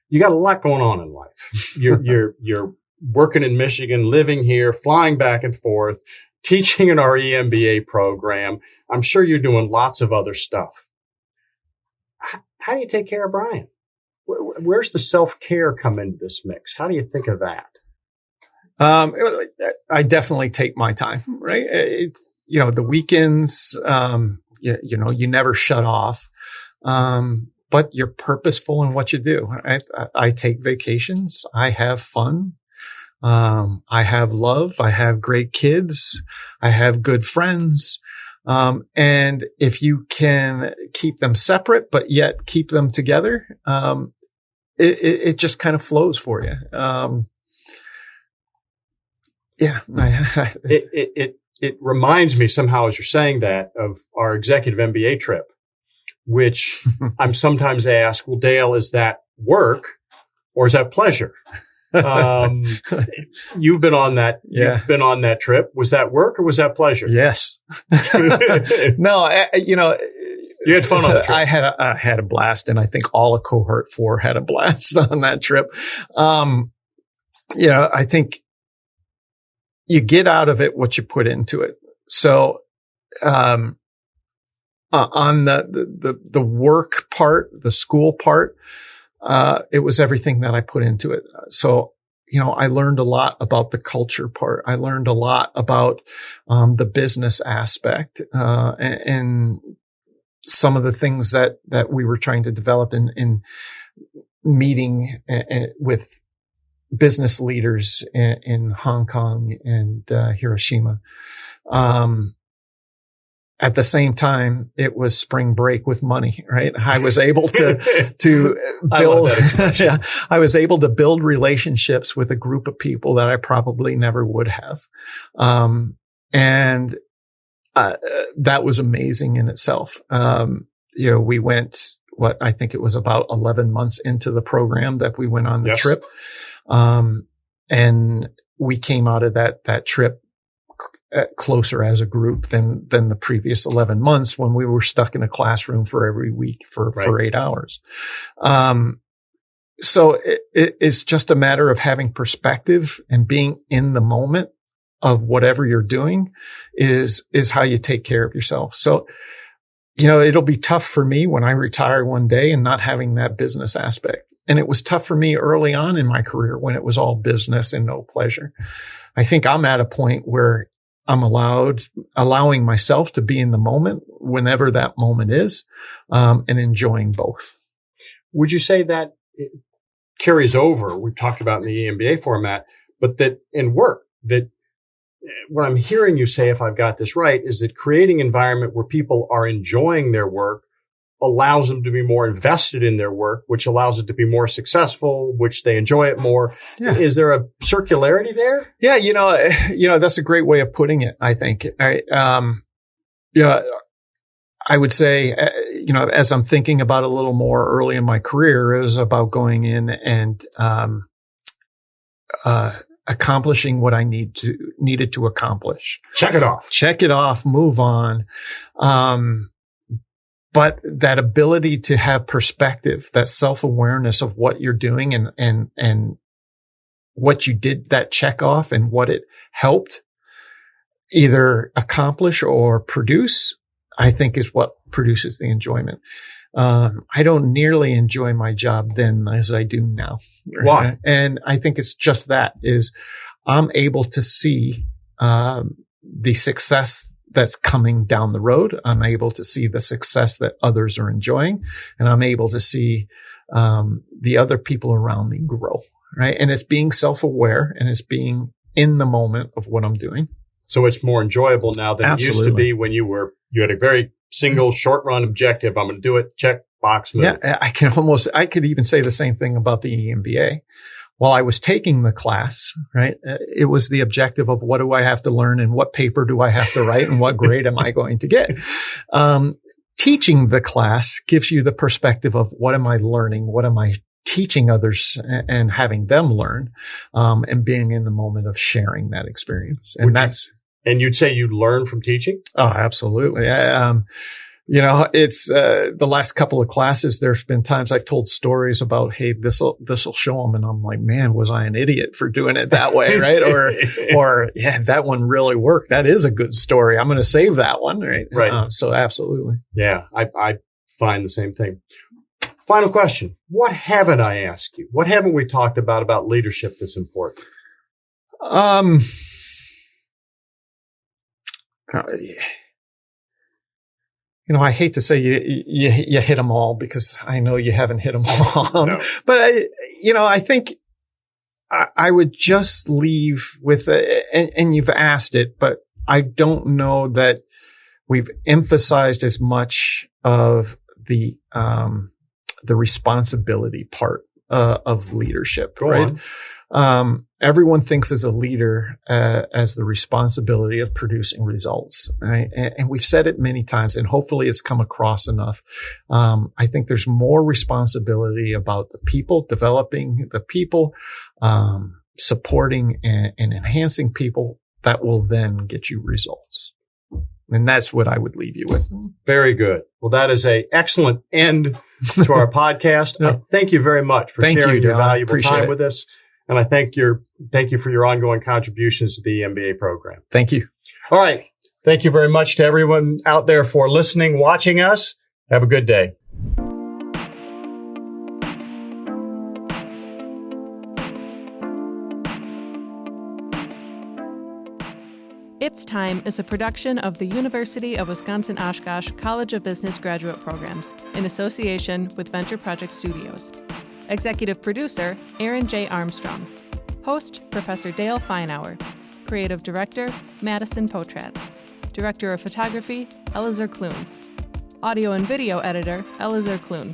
You got a lot going on in life. You're working in Michigan, living here, flying back and forth, teaching in our EMBA program. I'm sure you're doing lots of other stuff. How do you take care of Brian? Where's the self-care come into this mix? How do you think of that? I definitely take my time, right? It's, the weekends, you never shut off. But you're purposeful in what you do. I take vacations. I have fun. I have love. I have great kids. I have good friends. And if you can keep them separate, but yet keep them together, it just kind of flows for you. Yeah. It reminds me somehow, as you're saying that, of our executive MBA trip, which I'm sometimes asked, well, Dale, is that work or is that pleasure? You've been on that. Yeah. You've been on that trip. Was that work or was that pleasure? Yes. No, you had fun on the trip. I had a blast, and I think all of cohort 4 had a blast on that trip. I think you get out of it what you put into it. So, on the work part, the school part, it was everything that I put into it. So, I learned a lot about the culture part. I learned a lot about, the business aspect, and some of the things that we were trying to develop in meeting with business leaders in Hong Kong and Hiroshima. At the same time, it was spring break with money, right? I was able to build, I was able to build relationships with a group of people that I probably never would have. That was amazing in itself. We went, I think it was about 11 months into the program that we went on the trip. And we came out of that trip closer as a group than the previous 11 months when we were stuck in a classroom for every week for 8 hours. So it's just a matter of having perspective and being in the moment of whatever you're doing is how you take care of yourself. So, it'll be tough for me when I retire one day and not having that business aspect. And it was tough for me early on in my career when it was all business and no pleasure. I think I'm at a point where I'm allowing myself to be in the moment whenever that moment is, and enjoying both. Would you say that it carries over? We've talked about in the EMBA format, but that in work, that what I'm hearing you say, if I've got this right, is that creating an environment where people are enjoying their work allows them to be more invested in their work, which allows it to be more successful, which they enjoy it more. Yeah. Is there a circularity there? Yeah, that's a great way of putting it, I think. I would say, as I'm thinking about it a little more early in my career, it was about going in and accomplishing what I needed to accomplish. Check it off, move on. But that ability to have perspective, that self-awareness of what you're doing and what you did, that check off and what it helped either accomplish or produce, I think is what produces the enjoyment. I don't nearly enjoy my job then as I do now. Why? And I think it's just that is I'm able to see, the success that's coming down the road. I'm able to see the success that others are enjoying, and I'm able to see, the other people around me grow. Right. And it's being self-aware, and it's being in the moment of what I'm doing. So it's more enjoyable now than it used to be when you had a very single short run objective. I'm going to do it. Check, box, move. Yeah. I could even say the same thing about the EMBA. While I was taking the class, right, it was the objective of what do I have to learn and what paper do I have to write and what grade am I going to get? Teaching the class gives you the perspective of what am I learning? What am I teaching others and having them learn, and being in the moment of sharing that experience. And you'd say you learn from teaching? Oh, absolutely. It's, the last couple of classes, there's been times I've told stories about, hey, this'll show them. And I'm like, man, was I an idiot for doing it that way? Right. Or yeah, that one really worked. That is a good story. I'm going to save that one. Right. Right. So absolutely. Yeah. I find the same thing. Final question. What haven't I asked you? What haven't we talked about leadership that's important? I hate to say you hit them all, because I know you haven't hit them all. No. But I think I would just leave with, and you've asked it, but I don't know that we've emphasized as much of the responsibility part of leadership. Go right? on. Everyone thinks as a leader as the responsibility of producing results, right? And we've said it many times, and hopefully it's come across enough. I think there's more responsibility about the people, developing the people, supporting and enhancing people that will then get you results. And that's what I would leave you with. Very good. Well, that is an excellent end to our podcast. Yep. Thank you very much for sharing your valuable time with us. And I thank you for your ongoing contributions to the MBA program. Thank you. All right. Thank you very much to everyone out there for listening, watching us. Have a good day. It's Time is a production of the University of Wisconsin-Oshkosh College of Business Graduate Programs in association with Venture Project Studios. Executive producer, Aaron J. Armstrong. Host, Professor Dale Feinauer. Creative Director, Madison Potratz. Director of Photography, Elazar Kloon. Audio and Video Editor, Elazar Kloon.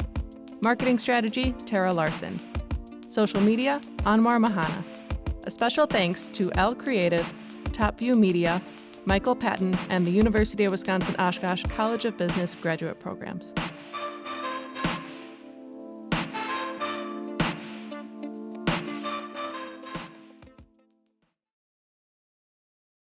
Marketing Strategy, Tara Larson. Social Media, Anwar Mahana. A special thanks to L Creative, Top View Media, Michael Patton, and the University of Wisconsin-Oshkosh College of Business Graduate Programs.